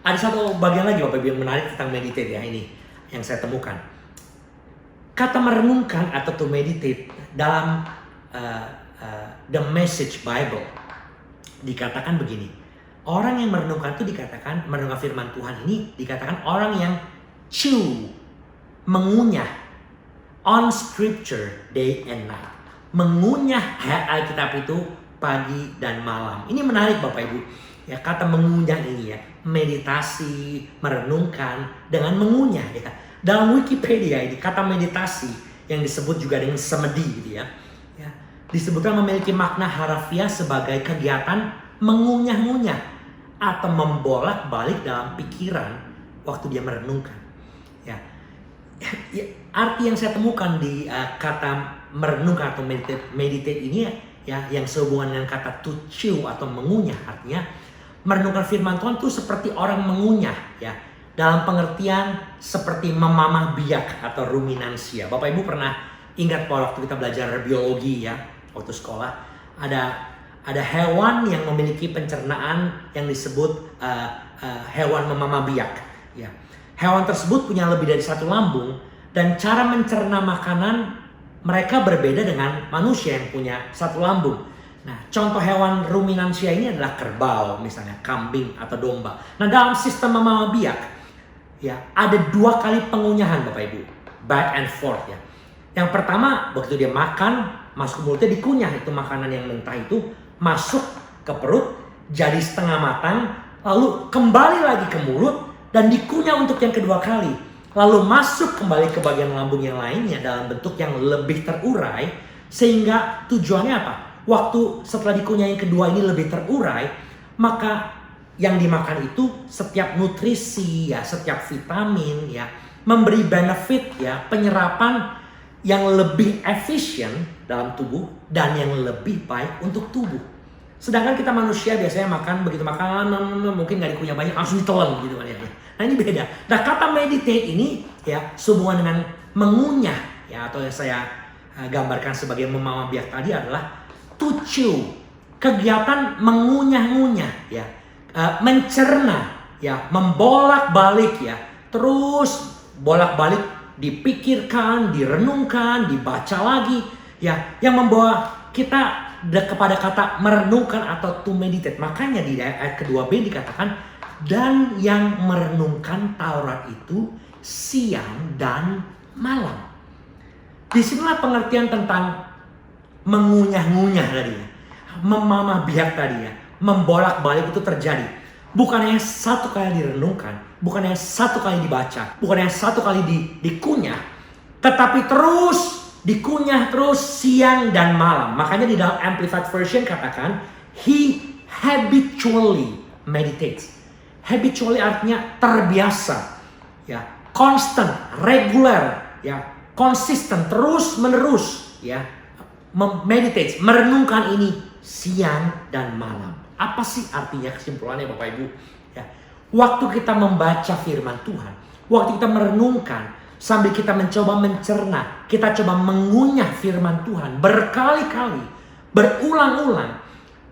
Ada satu bagian lagi Bapak Ibu yang menarik tentang meditate ya ini. Yang saya temukan. Kata merenungkan atau to meditate dalam The Message Bible dikatakan begini. Orang yang merenungkan itu dikatakan, merenungkan firman Tuhan ini dikatakan orang yang chew, mengunyah on scripture day and night. Mengunyah ayat Alkitab itu pagi dan malam. Ini menarik Bapak Ibu. Ya, kata mengunyah ini ya, meditasi, merenungkan dengan mengunyah ya. Dalam Wikipedia ini kata meditasi yang disebut juga dengan semedi gitu ya. Ya, disebutkan memiliki makna harafiah sebagai kegiatan mengunyah-ngunyah atau membolak-balik dalam pikiran waktu dia merenungkan. Ya, arti yang saya temukan di kata merenungkan atau meditate ini ya, yang sehubungan dengan kata to chew atau mengunyah, artinya merenungkan firman Tuhan itu seperti orang mengunyah ya, dalam pengertian seperti memamah biak atau ruminansia. Bapak Ibu pernah ingat waktu kita belajar biologi ya, waktu sekolah ada hewan yang memiliki pencernaan yang disebut hewan memamah biak. Ya. Hewan tersebut punya lebih dari satu lambung dan cara mencerna makanan mereka berbeda dengan manusia yang punya satu lambung. Nah, contoh hewan ruminansia ini adalah kerbau, misalnya kambing atau domba. Nah, dalam sistem memamah biak, ya ada 2 kali pengunyahan Bapak Ibu, back and forth ya. Yang pertama, waktu dia makan, masuk ke mulutnya dikunyah itu makanan yang mentah itu. Masuk ke perut, jadi setengah matang, lalu kembali lagi ke mulut, dan dikunyah untuk yang kedua kali. Lalu masuk kembali ke bagian lambung yang lainnya dalam bentuk yang lebih terurai, sehingga tujuannya apa? Waktu setelah dikunyah yang kedua ini lebih terurai, maka yang dimakan itu setiap nutrisi, ya, setiap vitamin, ya, memberi benefit, ya, penyerapan yang lebih efisien dalam tubuh dan yang lebih baik untuk tubuh. Sedangkan kita manusia biasanya makan, begitu makan mungkin nggak dikunyah banyak langsung ditelan gitu kan ya. Nah ini beda. Nah kata meditate ini ya sehubungan dengan mengunyah ya, atau yang saya gambarkan sebagai memamah biak tadi adalah to chew, kegiatan mengunyah-ngunyah ya, mencerna ya, membolak-balik ya, terus bolak-balik dipikirkan, direnungkan, dibaca lagi ya, yang membawa kita kepada kata merenungkan atau to meditate. Makanya di ayat kedua B dikatakan dan yang merenungkan Taurat itu siang dan malam. Disinilah pengertian tentang mengunyah-ngunyah tadi ya, memamah biak tadi ya, membolak-balik itu terjadi. Bukan hanya satu kali direnungkan, bukan hanya satu kali dibaca, bukan hanya satu kali dikunyah, tetapi terus dikunyah terus siang dan malam. Makanya di dalam Amplified Version katakan, he habitually meditates. Habitually artinya terbiasa, ya, constant, regular, ya, konsisten, terus menerus, ya, meditate, merenungkan ini siang dan malam. Apa sih artinya kesimpulannya Bapak Ibu? Ya, waktu kita membaca firman Tuhan, waktu kita merenungkan, sambil kita mencoba mencerna, kita coba mengunyah firman Tuhan berkali-kali, berulang-ulang,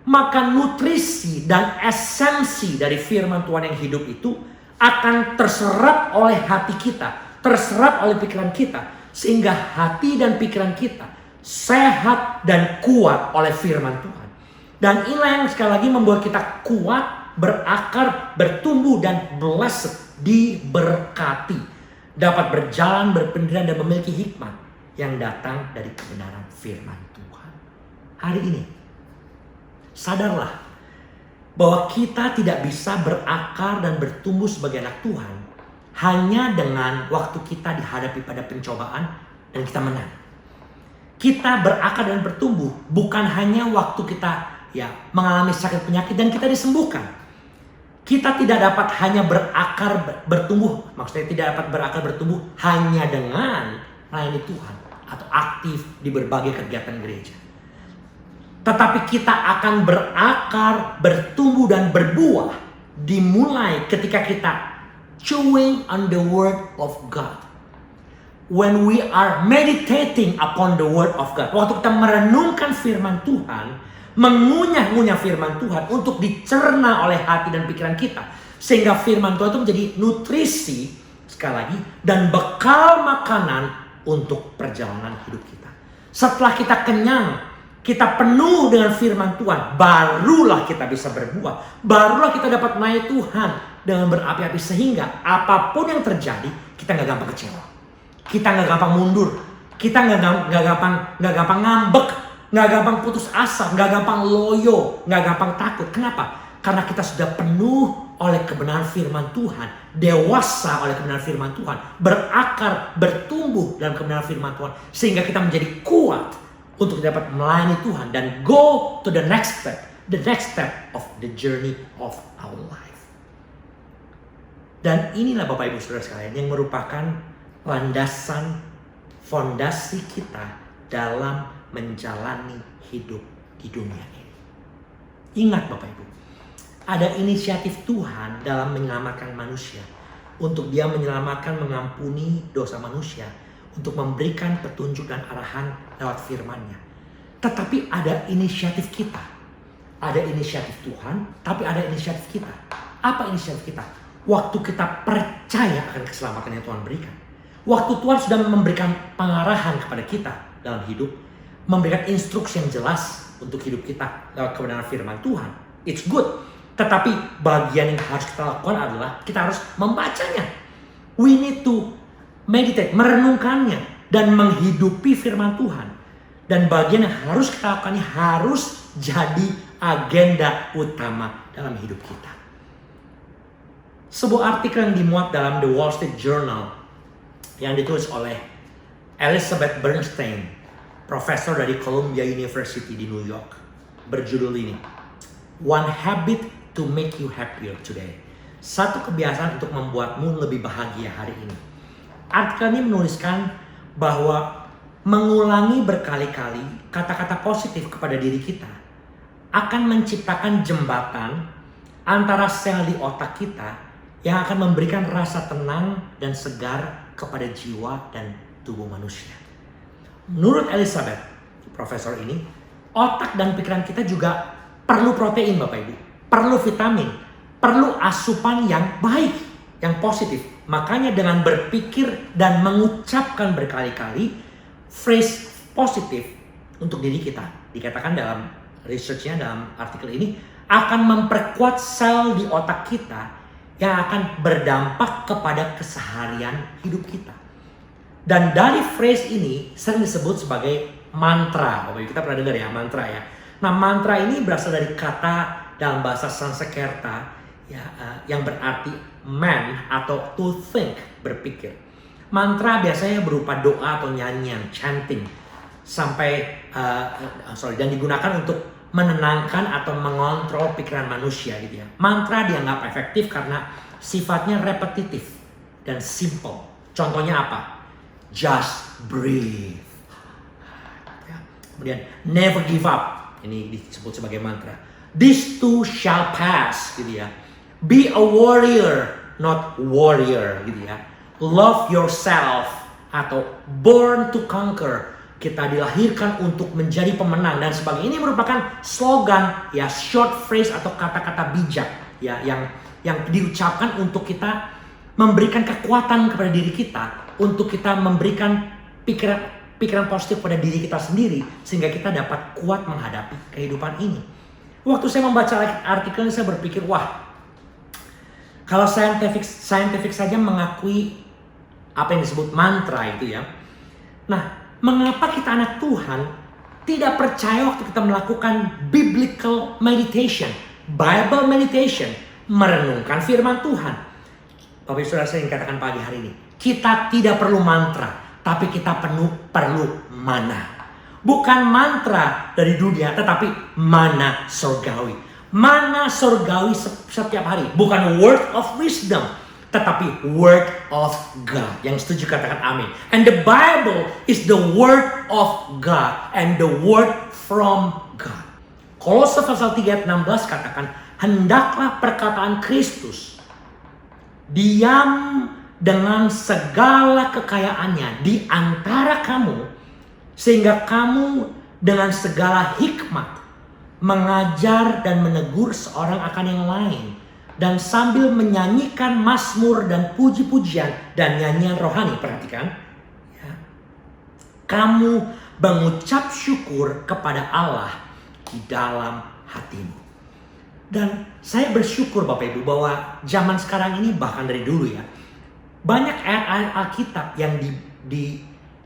maka nutrisi dan esensi dari firman Tuhan yang hidup itu akan terserap oleh hati kita, terserap oleh pikiran kita, sehingga hati dan pikiran kita sehat dan kuat oleh firman Tuhan. Dan inilah yang sekali lagi membuat kita kuat, berakar, bertumbuh, dan blessed, diberkati, dapat berjalan, berpendirian, dan memiliki hikmat yang datang dari kebenaran firman Tuhan. Hari ini, sadarlah bahwa kita tidak bisa berakar dan bertumbuh sebagai anak Tuhan hanya dengan waktu kita dihadapi pada pencobaan dan kita menang. Kita berakar dan bertumbuh bukan hanya waktu kita mengalami sakit penyakit dan kita disembuhkan. Kita tidak dapat hanya berakar bertumbuh, maksudnya tidak dapat berakar bertumbuh hanya dengan melayani Tuhan atau aktif di berbagai kegiatan gereja. Tetapi kita akan berakar, bertumbuh, dan berbuah dimulai ketika kita chewing on the word of God. When we are meditating upon the word of God. Waktu kita merenungkan firman Tuhan, mengunyah-ngunyah firman Tuhan untuk dicerna oleh hati dan pikiran kita. Sehingga firman Tuhan itu menjadi nutrisi, sekali lagi, dan bekal makanan untuk perjalanan hidup kita. Setelah kita kenyang, kita penuh dengan firman Tuhan, barulah kita bisa berbuah. Barulah kita dapat melayani Tuhan dengan berapi-api. Sehingga apapun yang terjadi, kita gak gampang kecewa. Kita gak gampang mundur. Kita gak gampang ngambek. Gak gampang putus asa. Gak gampang loyo. Gak gampang takut. Kenapa? Karena kita sudah penuh oleh kebenaran firman Tuhan. Dewasa oleh kebenaran firman Tuhan. Berakar, bertumbuh dalam kebenaran firman Tuhan. Sehingga kita menjadi kuat untuk dapat melayani Tuhan dan go to the next step of the journey of our life. Dan inilah Bapak Ibu Saudara sekalian yang merupakan landasan fondasi kita dalam menjalani hidup di dunia ini. Ingat Bapak Ibu, ada inisiatif Tuhan dalam menyelamatkan manusia, untuk Dia menyelamatkan, mengampuni dosa manusia, untuk memberikan petunjuk dan arahan lewat firman-Nya. Tetapi ada inisiatif kita. Ada inisiatif Tuhan, tapi ada inisiatif kita. Apa inisiatif kita? Waktu kita percaya akan keselamatan yang Tuhan berikan. Waktu Tuhan sudah memberikan pengarahan kepada kita dalam hidup, memberikan instruksi yang jelas untuk hidup kita lewat kebenaran firman Tuhan. It's good. Tetapi bagian yang harus kita lakukan adalah kita harus membacanya. We need to meditate, merenungkannya, dan menghidupi firman Tuhan. Dan bagian yang harus kita lakukan harus jadi agenda utama dalam hidup kita. Sebuah artikel yang dimuat dalam The Wall Street Journal yang ditulis oleh Elizabeth Bernstein, profesor dari Columbia University di New York, berjudul ini, One Habit to Make You Happier Today. Satu kebiasaan untuk membuatmu lebih bahagia hari ini. Artikel ini menuliskan bahwa mengulangi berkali-kali kata-kata positif kepada diri kita akan menciptakan jembatan antara sel di otak kita yang akan memberikan rasa tenang dan segar kepada jiwa dan tubuh manusia. Menurut Elizabeth, profesor ini, otak dan pikiran kita juga perlu protein Bapak Ibu, perlu vitamin, perlu asupan yang baik, yang positif. Makanya dengan berpikir dan mengucapkan berkali-kali phrase positif untuk diri kita, dikatakan dalam research-nya, dalam artikel ini, akan memperkuat sel di otak kita yang akan berdampak kepada keseharian hidup kita. Dan dari phrase ini sering disebut sebagai mantra. Bapak Ibu, kita pernah dengar ya mantra ya. Nah, mantra ini berasal dari kata dalam bahasa Sanskerta ya, yang berarti man atau to think, berpikir. Mantra biasanya berupa doa atau nyanyian, chanting, dan digunakan untuk menenangkan atau mengontrol pikiran manusia gitu ya. Mantra dianggap efektif karena sifatnya repetitif dan simple. Contohnya apa? Just breathe. Ya. Kemudian never give up. Ini disebut sebagai mantra. This too shall pass, gitu ya. Be a warrior, not warrior, gitu ya. Love yourself atau born to conquer. Kita dilahirkan untuk menjadi pemenang dan sebagainya. Ini merupakan slogan, ya, short phrase atau kata-kata bijak, ya, yang diucapkan untuk kita memberikan kekuatan kepada diri kita, untuk kita memberikan pikiran positif pada diri kita sendiri sehingga kita dapat kuat menghadapi kehidupan ini. Waktu saya membaca artikel ini saya berpikir, wah, kalau scientific saja mengakui apa yang disebut mantra itu ya. Nah, mengapa kita anak Tuhan tidak percaya waktu kita melakukan biblical meditation, Bible meditation, merenungkan firman Tuhan? Bapak Ibu Saudara saya ingin katakan pagi hari ini, kita tidak perlu mantra, tapi kita perlu mana. Bukan mantra dari dunia, tetapi mana surgawi. Mana surgawi setiap hari. Bukan word of wisdom, tetapi word of God. Yang setuju katakan amin. And the Bible is the word of God and the word from God. Kolose pasal 3 ayat 16 katakan, hendaklah perkataan Kristus diam dengan segala kekayaannya di antara kamu, sehingga kamu dengan segala hikmat mengajar dan menegur seorang akan yang lain, dan sambil menyanyikan mazmur dan puji-pujian dan nyanyian rohani. Perhatikan ya. Kamu mengucap syukur kepada Allah di dalam hatimu. Dan saya bersyukur Bapak Ibu bahwa zaman sekarang ini, bahkan dari dulu ya, banyak ayat-ayat Alkitab yang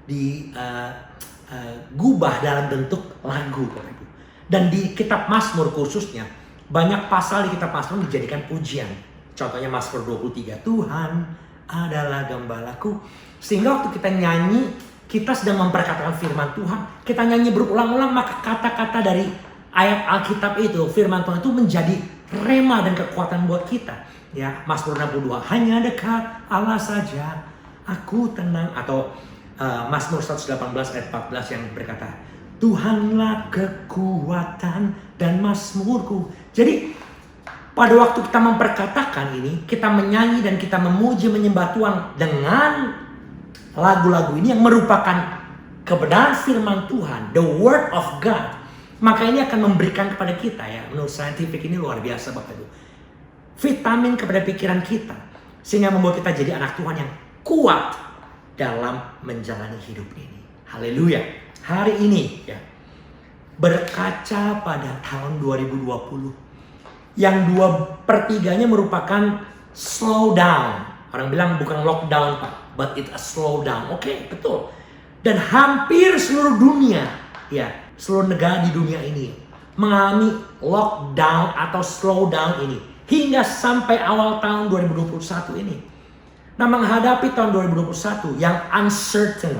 digubah dalam bentuk lagu Bapak Ibu. Dan di kitab Mazmur khususnya, banyak pasal di kitab Mazmur dijadikan pujian. Contohnya Mazmur 23, Tuhan adalah gembalaku. Sehingga waktu kita nyanyi, kita sedang memperkatakan firman Tuhan. Kita nyanyi berulang-ulang, maka kata-kata dari ayat Alkitab itu, firman Tuhan itu menjadi rema dan kekuatan buat kita. Ya, Mazmur 62, hanya dekat Allah saja aku tenang. Atau Mazmur 118 ayat 14 yang berkata, Tuhanlah kekuatan dan mazmurku. Jadi pada waktu kita memperkatakan ini, kita menyanyi dan kita memuji menyembah Tuhan dengan lagu-lagu ini yang merupakan kebenaran firman Tuhan, the word of God, maka ini akan memberikan kepada kita, ya, menurut scientific ini luar biasa Bapak Ibu, vitamin kepada pikiran kita, sehingga membuat kita jadi anak Tuhan yang kuat dalam menjalani hidup ini. Haleluya. Hari ini ya, berkaca pada tahun 2020 yang 2/3 merupakan slow down. Orang bilang bukan lockdown Pak, but it's a slow down. Oke, betul. Dan hampir seluruh dunia, ya, seluruh negara di dunia ini mengalami lockdown atau slow down ini hingga sampai awal tahun 2021 ini. Nah, menghadapi tahun 2021 yang uncertain,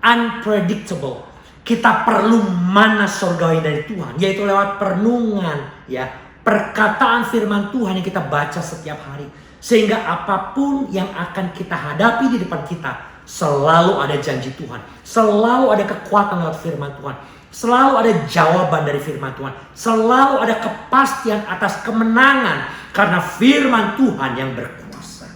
unpredictable, kita perlu mana surgawi dari Tuhan, yaitu lewat perenungan, ya, perkataan firman Tuhan yang kita baca setiap hari, sehingga apapun yang akan kita hadapi di depan kita, selalu ada janji Tuhan, selalu ada kekuatan lewat firman Tuhan, selalu ada jawaban dari firman Tuhan, selalu ada kepastian atas kemenangan karena firman Tuhan yang berkuasa.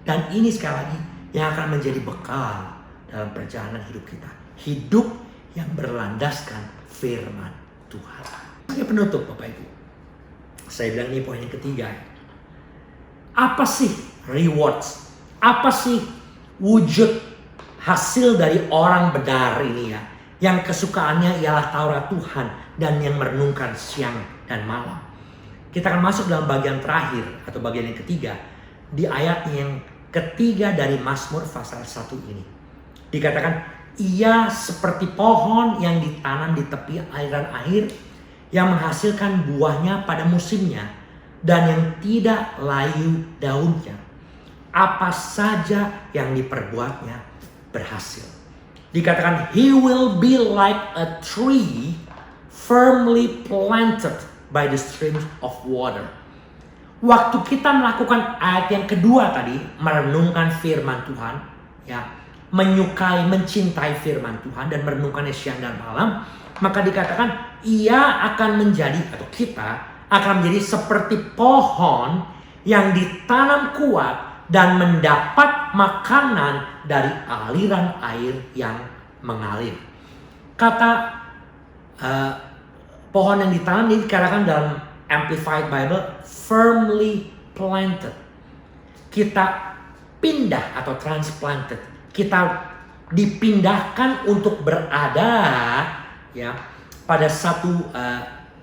Dan ini sekali lagi yang akan menjadi bekal dalam perjalanan hidup kita, hidup yang berlandaskan firman Tuhan. Sebagai penutup Bapak Ibu, saya bilang ini poin yang ketiga. Apa sih rewards? Apa sih wujud hasil dari orang benar ini ya, yang kesukaannya ialah Taurat Tuhan dan yang merenungkan siang dan malam? Kita akan masuk dalam bagian terakhir atau bagian yang ketiga, di ayat yang ketiga dari Mazmur pasal 1 ini. Dikatakan, Ia seperti pohon yang ditanam di tepi aliran air, yang menghasilkan buahnya pada musimnya, dan yang tidak layu daunnya. Apa saja yang diperbuatnya berhasil. Dikatakan, he will be like a tree firmly planted by the streams of water. Waktu kita melakukan ayat yang kedua tadi, merenungkan firman Tuhan, ya, menyukai, mencintai firman Tuhan dan merenungkannya siang dan malam, maka dikatakan ia akan menjadi, atau kita akan menjadi seperti pohon yang ditanam kuat dan mendapat makanan dari aliran air yang mengalir. Kata pohon yang ditanam ini dikatakan dalam Amplified Bible, firmly planted. Kita pindah atau transplanted. Kita dipindahkan untuk berada, ya, pada satu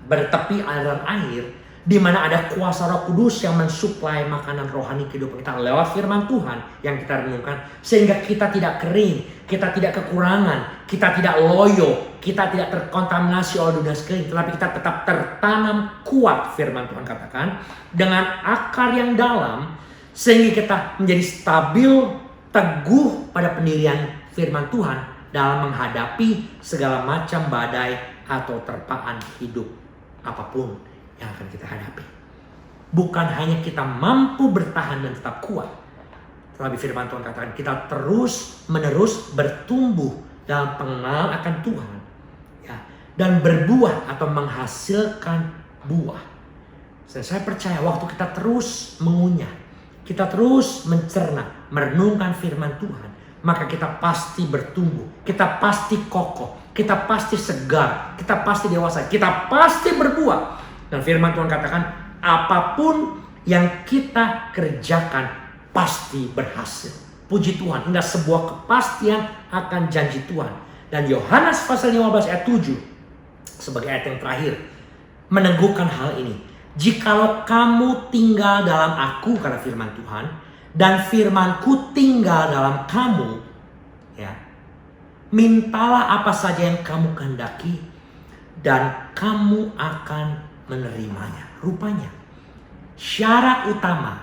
bertepi aliran air, di mana ada kuasa Roh Kudus yang mensuplai makanan rohani kehidupan kita lewat firman Tuhan yang kita renungkan, sehingga kita tidak kering, kita tidak kekurangan, kita tidak loyo, kita tidak terkontaminasi oleh dunia sekeliling, tetapi kita tetap tertanam kuat, firman Tuhan katakan, dengan akar yang dalam, sehingga kita menjadi stabil, teguh pada pendirian firman Tuhan dalam menghadapi segala macam badai atau terpaan hidup apapun yang akan kita hadapi. Bukan hanya kita mampu bertahan dan tetap kuat, tetapi firman Tuhan katakan kita terus menerus bertumbuh dalam pengenalan akan Tuhan, ya, dan berbuah atau menghasilkan buah. Saya percaya waktu kita terus mengunyah, kita terus mencerna, merenungkan firman Tuhan, maka kita pasti bertumbuh, kita pasti kokoh, kita pasti segar, kita pasti dewasa, kita pasti berbuah. Dan firman Tuhan katakan apapun yang kita kerjakan pasti berhasil. Puji Tuhan, ini sebuah kepastian akan janji Tuhan. Dan Yohanes pasal 15 ayat 7 sebagai ayat yang terakhir meneguhkan hal ini. Jikalau kamu tinggal dalam aku, kata firman Tuhan, dan firmanku tinggal dalam kamu, ya, mintalah apa saja yang kamu kehendaki dan kamu akan menerimanya. Rupanya syarat utama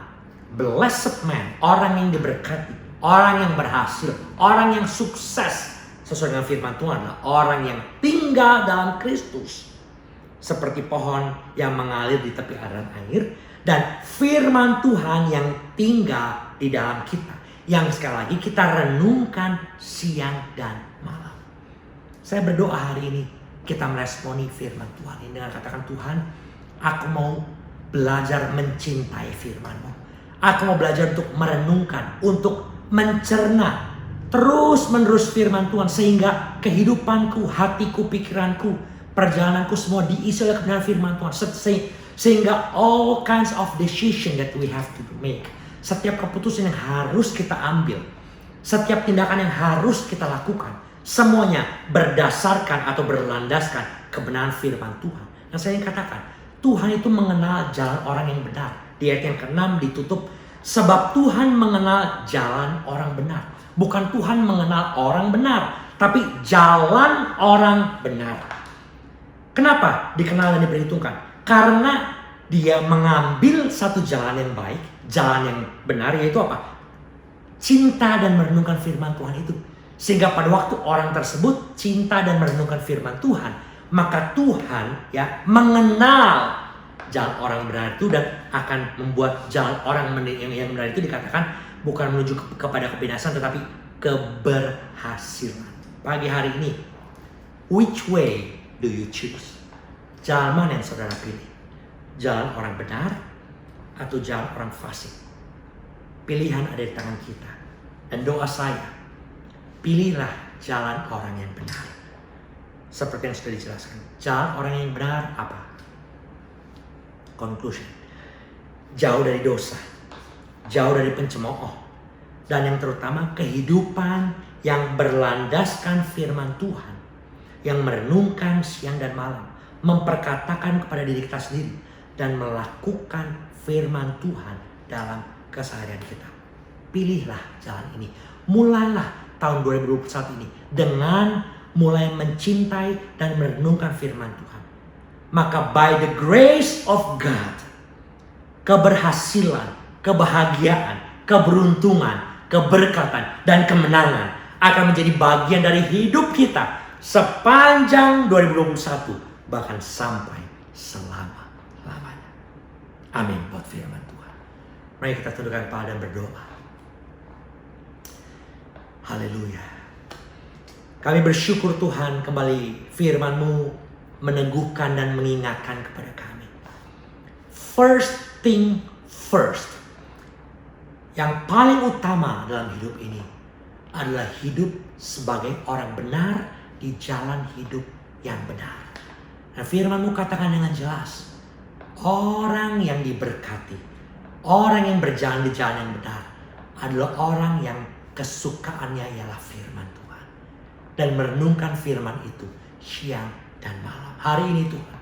blessed man, orang yang diberkati, orang yang berhasil, orang yang sukses sesuai dengan firman Tuhan adalah orang yang tinggal dalam Kristus, seperti pohon yang mengalir di tepi aliran air, dan firman Tuhan yang tinggal di dalam kita, yang sekali lagi kita renungkan siang dan malam. Saya berdoa hari ini kita meresponi firman Tuhan ini dengan katakan, Tuhan, aku mau belajar mencintai firman-Mu. Aku mau belajar untuk merenungkan, untuk mencerna terus-menerus firman Tuhan, sehingga kehidupanku, hatiku, pikiranku, perjalananku semua diisi oleh kebenaran firman Tuhan. Sehingga all kinds of decision that we have to make, setiap keputusan yang harus kita ambil, setiap tindakan yang harus kita lakukan, semuanya berdasarkan atau berlandaskan kebenaran firman Tuhan. Yang saya ingin katakan, Tuhan itu mengenal jalan orang yang benar. Di ayat yang ke-6 ditutup, sebab Tuhan mengenal jalan orang benar. Bukan Tuhan mengenal orang benar, tapi jalan orang benar. Kenapa dikenal dan diperhitungkan? Karena dia mengambil satu jalan yang baik, jalan yang benar, yaitu apa? Cinta dan merenungkan firman Tuhan itu. Sehingga pada waktu orang tersebut cinta dan merenungkan firman Tuhan, maka Tuhan, ya, mengenal jalan orang benar itu dan akan membuat jalan orang yang benar itu dikatakan bukan menuju kepada kebinasan, tetapi keberhasilan. Pagi hari ini, which way do you choose? Jalan mana yang saudara pilih? Jalan orang benar atau jalan orang fasik? Pilihan ada di tangan kita. Dan doa saya, pilihlah jalan orang yang benar. Seperti yang sudah dijelaskan. Jalan orang yang benar apa? Conclusion. Jauh dari dosa. Jauh dari pencemooh. Dan yang terutama kehidupan yang berlandaskan firman Tuhan. Yang merenungkan siang dan malam. Memperkatakan kepada diri kita sendiri. Dan melakukan firman Tuhan dalam keseharian kita. Pilihlah jalan ini. Mulailah tahun 2021 ini dengan mulai mencintai dan merenungkan firman Tuhan. Maka by the grace of God, keberhasilan, kebahagiaan, keberuntungan, keberkatan, dan kemenangan akan menjadi bagian dari hidup kita sepanjang 2021, bahkan sampai selama-lamanya. Amin buat firman Tuhan. Mari kita tundukkan kepala dan berdoa. Haleluya. Kami bersyukur Tuhan, kembali firman-Mu meneguhkan dan mengingatkan kepada kami. First thing first. Yang paling utama dalam hidup ini adalah hidup sebagai orang benar di jalan hidup yang benar. Nah, firman-Mu katakan dengan jelas, orang yang diberkati, orang yang berjalan di jalan yang benar adalah orang yang kesukaannya ialah firman Tuhan dan merenungkan firman itu siang dan malam. Hari ini Tuhan,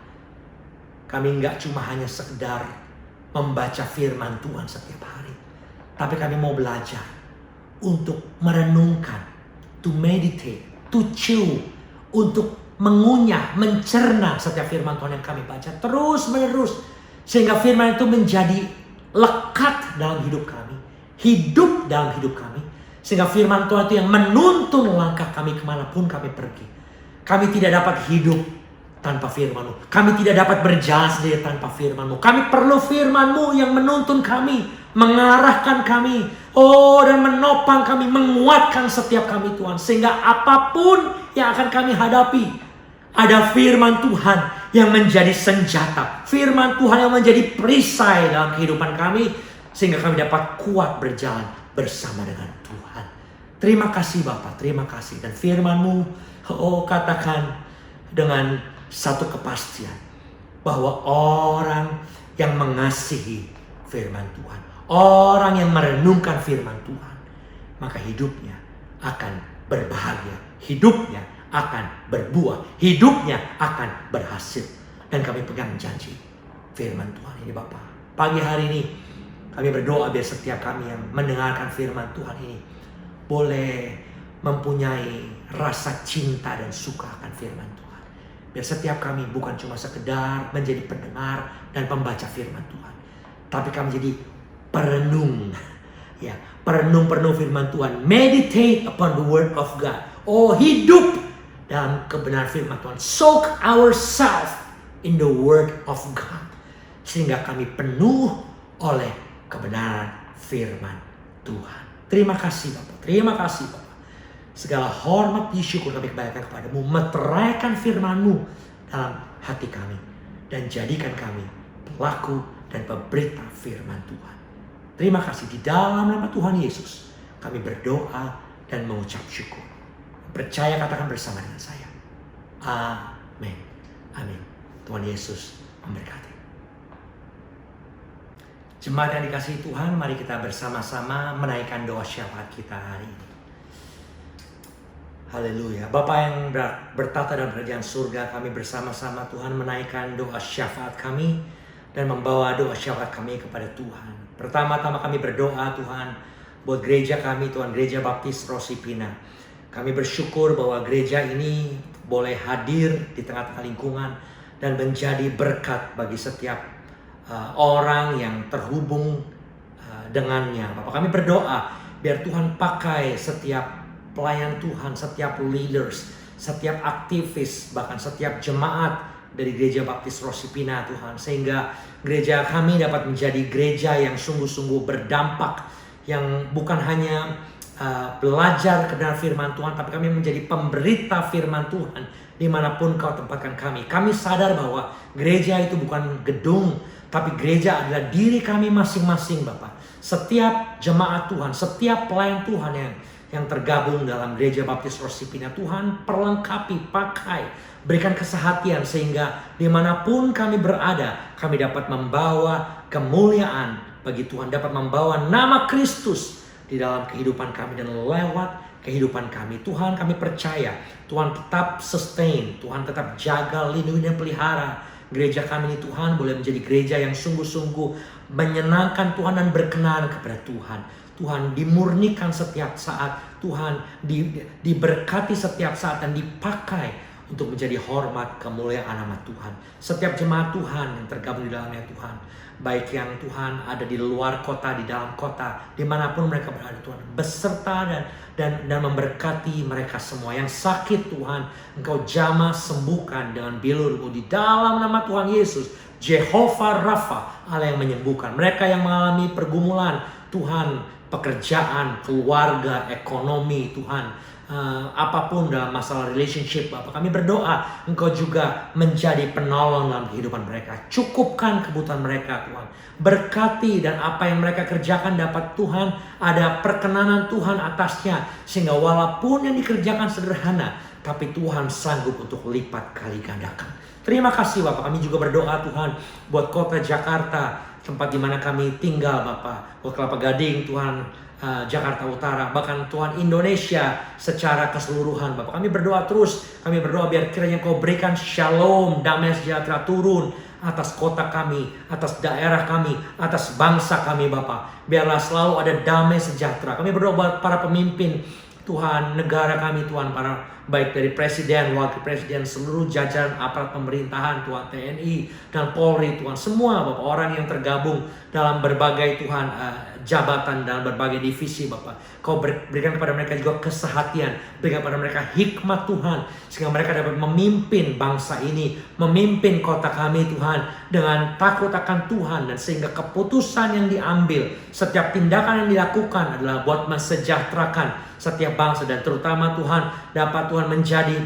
kami nggak cuma hanya sekedar membaca firman Tuhan setiap hari, tapi kami mau belajar untuk merenungkan, to meditate, to chew, untuk mengunyah, mencerna setiap firman Tuhan yang kami baca terus menerus, sehingga firman itu menjadi lekat dalam hidup kami, hidup dalam hidup kami, sehingga firman Tuhan itu yang menuntun langkah kami kemanapun kami pergi. Kami tidak dapat hidup tanpa firman-Mu. Kami tidak dapat berjalan sendiri tanpa firman-Mu. Kami perlu firman-Mu yang menuntun kami, mengarahkan kami, dan menopang kami, menguatkan setiap kami Tuhan. Sehingga apapun yang akan kami hadapi, ada firman Tuhan yang menjadi senjata. Firman Tuhan yang menjadi perisai dalam kehidupan kami, sehingga kami dapat kuat berjalan bersama dengan Tuhan. Terima kasih Bapa, terima kasih. Dan firman-Mu, katakan dengan satu kepastian, bahwa orang yang mengasihi firman Tuhan, orang yang merenungkan firman Tuhan, maka hidupnya akan berbahagia, hidupnya akan berbuah, hidupnya akan berhasil. Dan kami pegang janji firman Tuhan ini Bapa. Pagi hari ini kami berdoa biar setiap kami yang mendengarkan firman Tuhan ini boleh mempunyai rasa cinta dan suka akan firman Tuhan. Biar setiap kami bukan cuma sekedar menjadi pendengar dan pembaca firman Tuhan, tapi kami jadi perenung, ya, perenung firman Tuhan. Meditate upon the word of God. Hidup dalam kebenaran firman Tuhan. Soak ourselves in the word of God, sehingga kami penuh oleh kebenaran firman Tuhan. Terima kasih Bapak. Terima kasih Bapak. Segala hormat syukur kami kembalikan kepadamu. Meteraikan firman-Mu dalam hati kami, dan jadikan kami pelaku dan pemberita firman Tuhan. Terima kasih. Di dalam nama Tuhan Yesus kami berdoa dan mengucap syukur. Percaya katakan bersama dengan saya. Amin. Amin. Tuhan Yesus memberkati. Jemaat yang dikasihi Tuhan, mari kita bersama-sama menaikkan doa syafaat kita hari ini. Haleluya. Bapa yang bertata dalam kerajaan surga, kami bersama-sama Tuhan menaikkan doa syafaat kami dan membawa doa syafaat kami kepada Tuhan. Pertama-tama kami berdoa Tuhan buat gereja kami, Tuhan, Gereja Baptis Rosipina. Kami bersyukur bahwa gereja ini boleh hadir di tengah-tengah lingkungan dan menjadi berkat bagi setiap orang yang terhubung dengannya. Bapak, kami berdoa biar Tuhan pakai setiap pelayan Tuhan, setiap leaders, setiap aktivis, bahkan setiap jemaat dari Gereja Baptis Rosipina Tuhan, sehingga gereja kami dapat menjadi gereja yang sungguh-sungguh berdampak, yang bukan hanya belajar kebenaran firman Tuhan, tapi kami menjadi pemberita firman Tuhan dimanapun Kau tempatkan kami. Kami sadar bahwa gereja itu bukan gedung, tapi gereja adalah diri kami masing-masing Bapak. Setiap jemaat Tuhan, setiap pelayan Tuhan yang tergabung dalam Gereja Baptis Rosipina, Tuhan perlengkapi, pakai, berikan kesehatian, sehingga dimanapun kami berada, kami dapat membawa kemuliaan bagi Tuhan, dapat membawa nama Kristus di dalam kehidupan kami dan lewat kehidupan kami. Tuhan, kami percaya Tuhan tetap sustain, Tuhan tetap jaga, lindungi dan pelihara gereja kami ini. Tuhan boleh menjadi gereja yang sungguh-sungguh menyenangkan Tuhan dan berkenan kepada Tuhan. Tuhan dimurnikan setiap saat, Tuhan diberkati setiap saat dan dipakai untuk menjadi hormat kemuliaan nama Tuhan. Setiap jemaat Tuhan yang tergabung di dalamnya Tuhan, baik yang Tuhan ada di luar kota, di dalam kota, dimanapun mereka berada Tuhan, beserta dan memberkati mereka semua. Yang sakit Tuhan, Engkau jamah sembuhkan dengan bilur-Mu di dalam nama Tuhan Yesus. Jehovah Rafa, Allah yang menyembuhkan. Mereka yang mengalami pergumulan Tuhan, pekerjaan, keluarga, ekonomi Tuhan, apapun dalam masalah relationship Bapak, kami berdoa Engkau juga menjadi penolong dalam kehidupan mereka. Cukupkan kebutuhan mereka Tuhan, berkati, dan apa yang mereka kerjakan dapat Tuhan ada perkenanan Tuhan atasnya, sehingga walaupun yang dikerjakan sederhana, tapi Tuhan sanggup untuk lipat kali gandakan. Terima kasih Bapak. Kami juga berdoa Tuhan buat kota Jakarta, tempat di mana kami tinggal Bapak, buat Kelapa Gading Tuhan, Jakarta Utara, bahkan Tuhan Indonesia secara keseluruhan Bapak. Kami berdoa terus, kami berdoa biar kiranya Kau berikan shalom, damai sejahtera turun atas kota kami, atas daerah kami, atas bangsa kami Bapak. Biarlah selalu ada damai sejahtera. Kami berdoa buat para pemimpin Tuhan, negara kami Tuhan, para baik dari presiden, wakil presiden, seluruh jajaran aparat pemerintahan Tuhan, TNI dan Polri Tuhan, semua Bapak, orang yang tergabung dalam berbagai Tuhan jabatan dalam berbagai divisi Bapak. Kau berikan kepada mereka juga kesehatan, berikan kepada mereka hikmat Tuhan, sehingga mereka dapat memimpin bangsa ini, memimpin kota kami Tuhan, dengan takut akan Tuhan, dan sehingga keputusan yang diambil, setiap tindakan yang dilakukan adalah buat mensejahterakan setiap bangsa, dan terutama Tuhan dapat Tuhan menjadi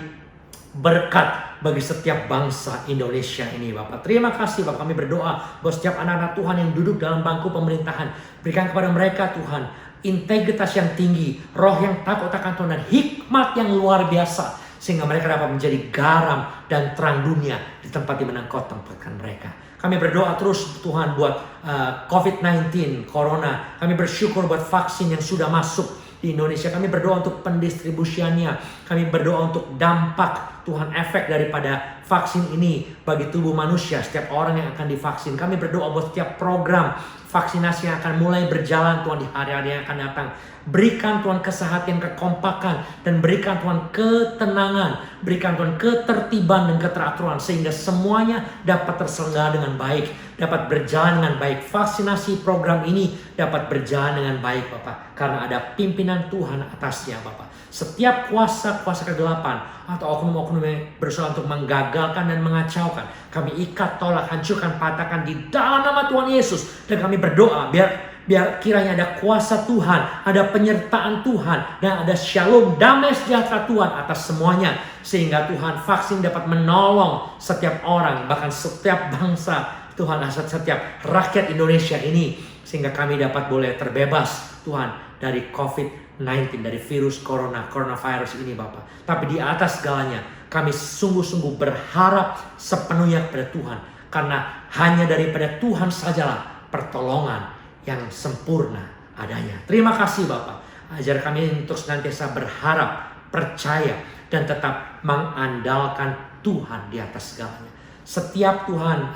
berkat bagi setiap bangsa Indonesia ini Bapak. Terima kasih Bapak. Kami berdoa buat setiap anak-anak Tuhan yang duduk dalam bangku pemerintahan, berikan kepada mereka Tuhan integritas yang tinggi, roh yang takut akan Tuhan, dan hikmat yang luar biasa, sehingga mereka dapat menjadi garam dan terang dunia di tempat di mana Engkau tempatkan mereka. Kami berdoa terus Tuhan buat COVID-19, Corona. Kami bersyukur buat vaksin yang sudah masuk di Indonesia. Kami berdoa untuk pendistribusiannya. Kami berdoa untuk dampak Tuhan, efek daripada vaksin ini bagi tubuh manusia, setiap orang yang akan divaksin. Kami berdoa buat setiap program vaksinasi yang akan mulai berjalan Tuhan di hari-hari yang akan datang. Berikan Tuhan kesehatan, kekompakan, dan berikan Tuhan ketenangan, berikan Tuhan ketertiban dan keteraturan, sehingga semuanya dapat terselenggara dengan baik, dapat berjalan dengan baik. Vaksinasi program ini dapat berjalan dengan baik Bapak, karena ada pimpinan Tuhan atasnya Bapak. Setiap kuasa-kuasa kegelapan atau oknum-oknum yang berusaha untuk menggagalkan dan mengacaukan, kami ikat, tolak, hancurkan, patahkan di dalam nama Tuhan Yesus. Dan kami berdoa biar kiranya ada kuasa Tuhan, ada penyertaan Tuhan, dan ada shalom, damai sejahtera Tuhan atas semuanya, sehingga Tuhan vaksin dapat menolong setiap orang, bahkan setiap bangsa Tuhan, setiap rakyat Indonesia ini, sehingga kami dapat boleh terbebas Tuhan dari COVID-19, dari virus coronavirus ini Bapak. Tapi di atas segalanya kami sungguh-sungguh berharap sepenuhnya kepada Tuhan, karena hanya daripada Tuhan sajalah pertolongan yang sempurna adanya. Terima kasih Bapak. Ajar kami untuk senantiasa berharap, percaya, dan tetap mengandalkan Tuhan di atas segalanya. Setiap Tuhan,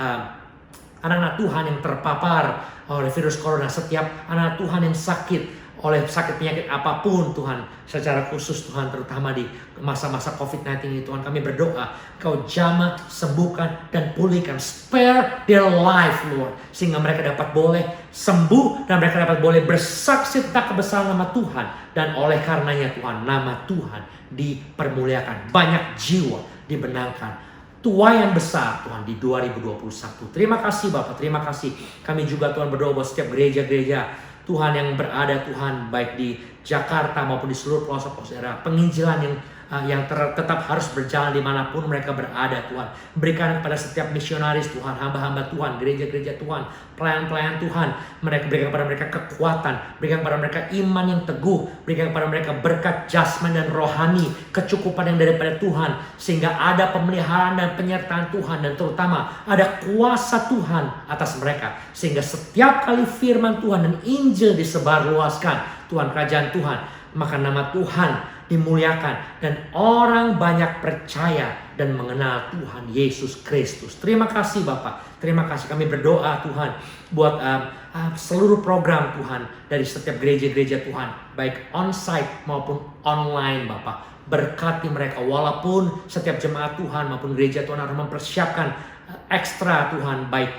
anak-anak Tuhan yang terpapar oleh virus corona, setiap anak Tuhan yang sakit oleh sakit penyakit apapun Tuhan, secara khusus Tuhan, terutama di masa-masa COVID-19 ini Tuhan, kami berdoa Kau jamah, sembuhkan, dan pulihkan, spare their life Lord, sehingga mereka dapat boleh sembuh, dan mereka dapat boleh bersaksi tentang kebesaran nama Tuhan, dan oleh karenanya Tuhan, nama Tuhan dipermuliakan, banyak jiwa dibenarkan, tuaian besar Tuhan di 2021. Terima kasih Bapak, terima kasih. Kami juga Tuhan berdoa buat setiap gereja-gereja Tuhan yang berada Tuhan, baik di Jakarta maupun di seluruh pelosok-pelosok daerah, penginjilan yang tetap harus berjalan dimanapun mereka berada Tuhan. Berikan kepada setiap misionaris Tuhan, hamba-hamba Tuhan, gereja-gereja Tuhan, pelayan-pelayan Tuhan, berikan kepada mereka kekuatan, berikan kepada mereka iman yang teguh, berikan kepada mereka berkat jasmani dan rohani, kecukupan yang daripada Tuhan, sehingga ada pemeliharaan dan penyertaan Tuhan, dan terutama ada kuasa Tuhan atas mereka, sehingga setiap kali firman Tuhan dan Injil disebarluaskan Tuhan, kerajaan Tuhan, maka nama Tuhan dimuliakan, dan orang banyak percaya dan mengenal Tuhan Yesus Kristus. Terima kasih Bapak, terima kasih. Kami berdoa Tuhan buat seluruh program Tuhan dari setiap gereja-gereja Tuhan, baik onsite maupun online Bapak. Berkati mereka walaupun setiap jemaat Tuhan maupun gereja Tuhan harus mempersiapkan ekstra Tuhan, baik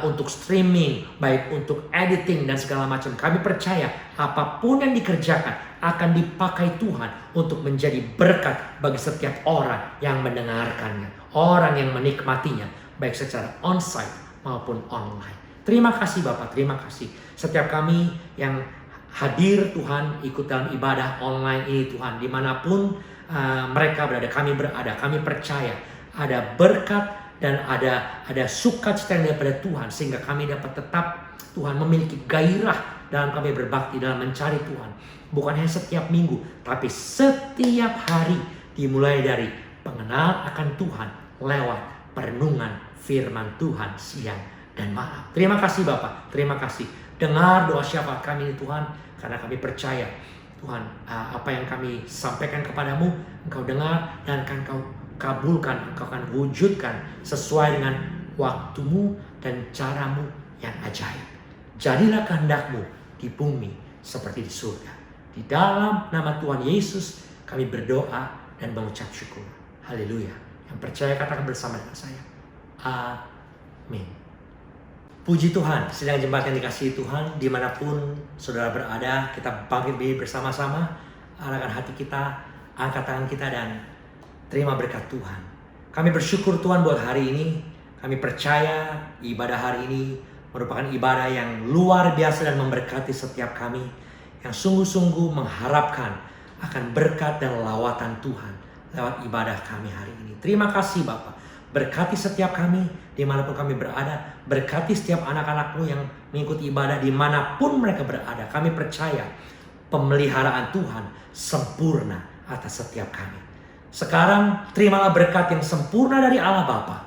untuk streaming, baik untuk editing dan segala macam. Kami percaya apapun yang dikerjakan akan dipakai Tuhan untuk menjadi berkat bagi setiap orang yang mendengarkannya, orang yang menikmatinya, baik secara onsite maupun online. Terima kasih Bapak, terima kasih. Setiap kami yang hadir Tuhan, ikut dalam ibadah online ini Tuhan, dimanapun mereka berada, kami percaya ada berkat dan ada sukacita daripada Tuhan, sehingga kami dapat tetap Tuhan memiliki gairah dalam kami berbakti, dalam mencari Tuhan. Bukan hanya setiap minggu, tapi setiap hari, dimulai dari pengenalan akan Tuhan lewat perenungan firman Tuhan siang dan malam. Terima kasih Bapak, terima kasih. Dengar doa syafaat kami Tuhan, karena kami percaya Tuhan, apa yang kami sampaikan kepadamu, Engkau dengar dan akan Engkau kabulkan, Engkau akan wujudkan sesuai dengan waktumu dan caramu yang ajaib. Jadilah kehendakmu di bumi seperti di surga. Di dalam nama Tuhan Yesus kami berdoa dan mengucap syukur. Haleluya. Yang percaya katakan bersama dengan saya. Amin. Puji Tuhan, sedang jemaat yang dikasihi Tuhan, dimanapun saudara berada, kita bangkit berdiri bersama-sama, arahkan hati kita, angkat tangan kita, dan terima berkat Tuhan. Kami bersyukur Tuhan buat hari ini. Kami percaya ibadah hari ini merupakan ibadah yang luar biasa dan memberkati setiap kami, yang sungguh-sungguh mengharapkan akan berkat dan lawatan Tuhan lewat ibadah kami hari ini. Terima kasih Bapak. Berkati setiap kami dimanapun kami berada. Berkati setiap anak-anakmu yang mengikuti ibadah dimanapun mereka berada. Kami percaya pemeliharaan Tuhan sempurna atas setiap kami. Sekarang terimalah berkat yang sempurna dari Allah Bapa,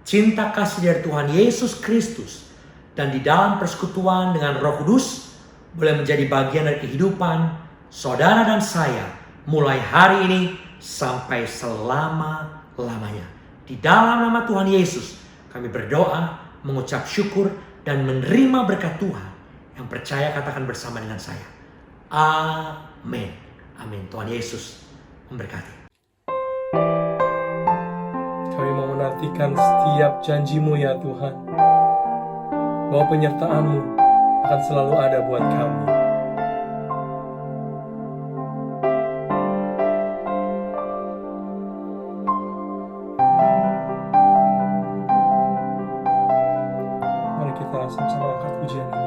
cinta kasih dari Tuhan Yesus Kristus, dan di dalam persekutuan dengan Roh Kudus boleh menjadi bagian dari kehidupan saudara dan saya mulai hari ini sampai selama-lamanya. Di dalam nama Tuhan Yesus kami berdoa, mengucap syukur, dan menerima berkat Tuhan. Yang percaya katakan bersama dengan saya. Amin. Amin. Tuhan Yesus memberkati. Kami mau menantikan setiap janji-Mu ya Tuhan, bahwa penyertaan-Mu akan selalu ada buat kami. Mari kita sama-sama angkat pujian ini.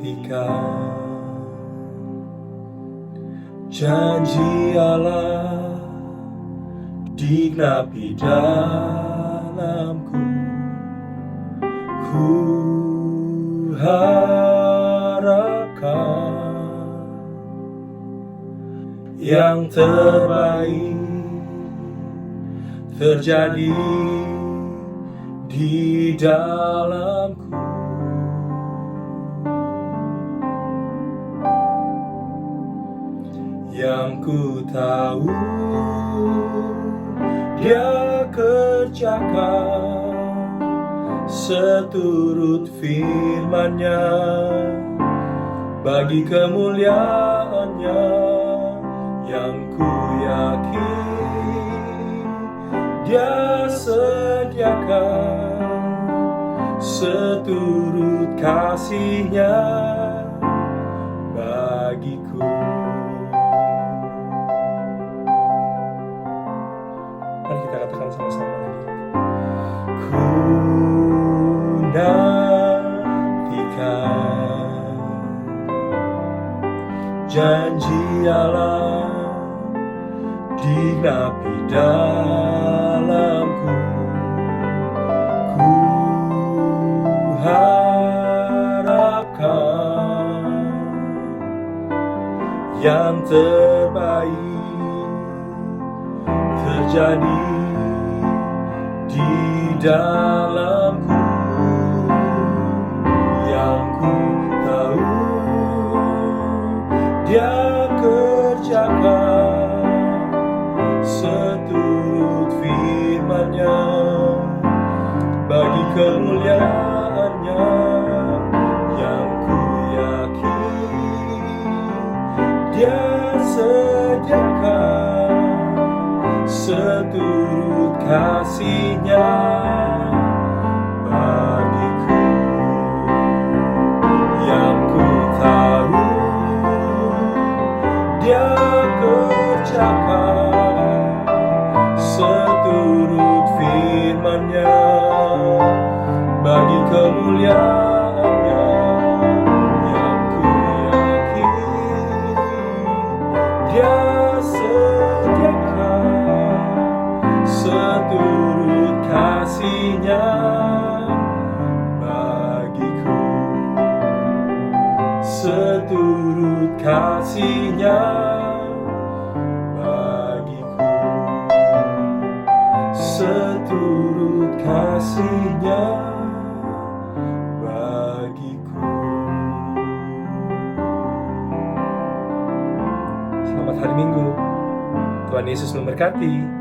Nantikan janji Allah digenapi dalamku. Ku harapkan yang terbaik terjadi di dalamku. Yang ku tahu Dia kerjakan seturut firman-Nya bagi kemuliaan-Nya. Yang ku yakin Dia sediakan seturut kasih-Nya bagiku. Mari kita katakan sama-sama lagi. Ku nantikan janji Allah digenapi dalamku. Ku harapkan yang terbaik terjadi di dalamku, yang ku tahu Dia kerjakan seturut firman-Nya bagi kemuliaan-Nya, yang ku yakin Dia sediakan seturut kasih-Nya bagiku, yang ku tahu Dia kerjakan seturut firman-Nya bagi kemuliaan-Nya, yang ku yakin Dia sediakan seturut kasih-Nya bagiku, seturut kasih-Nya bagiku, seturut kasih-Nya bagiku. Selamat hari Minggu. Tuhan Yesus memberkati.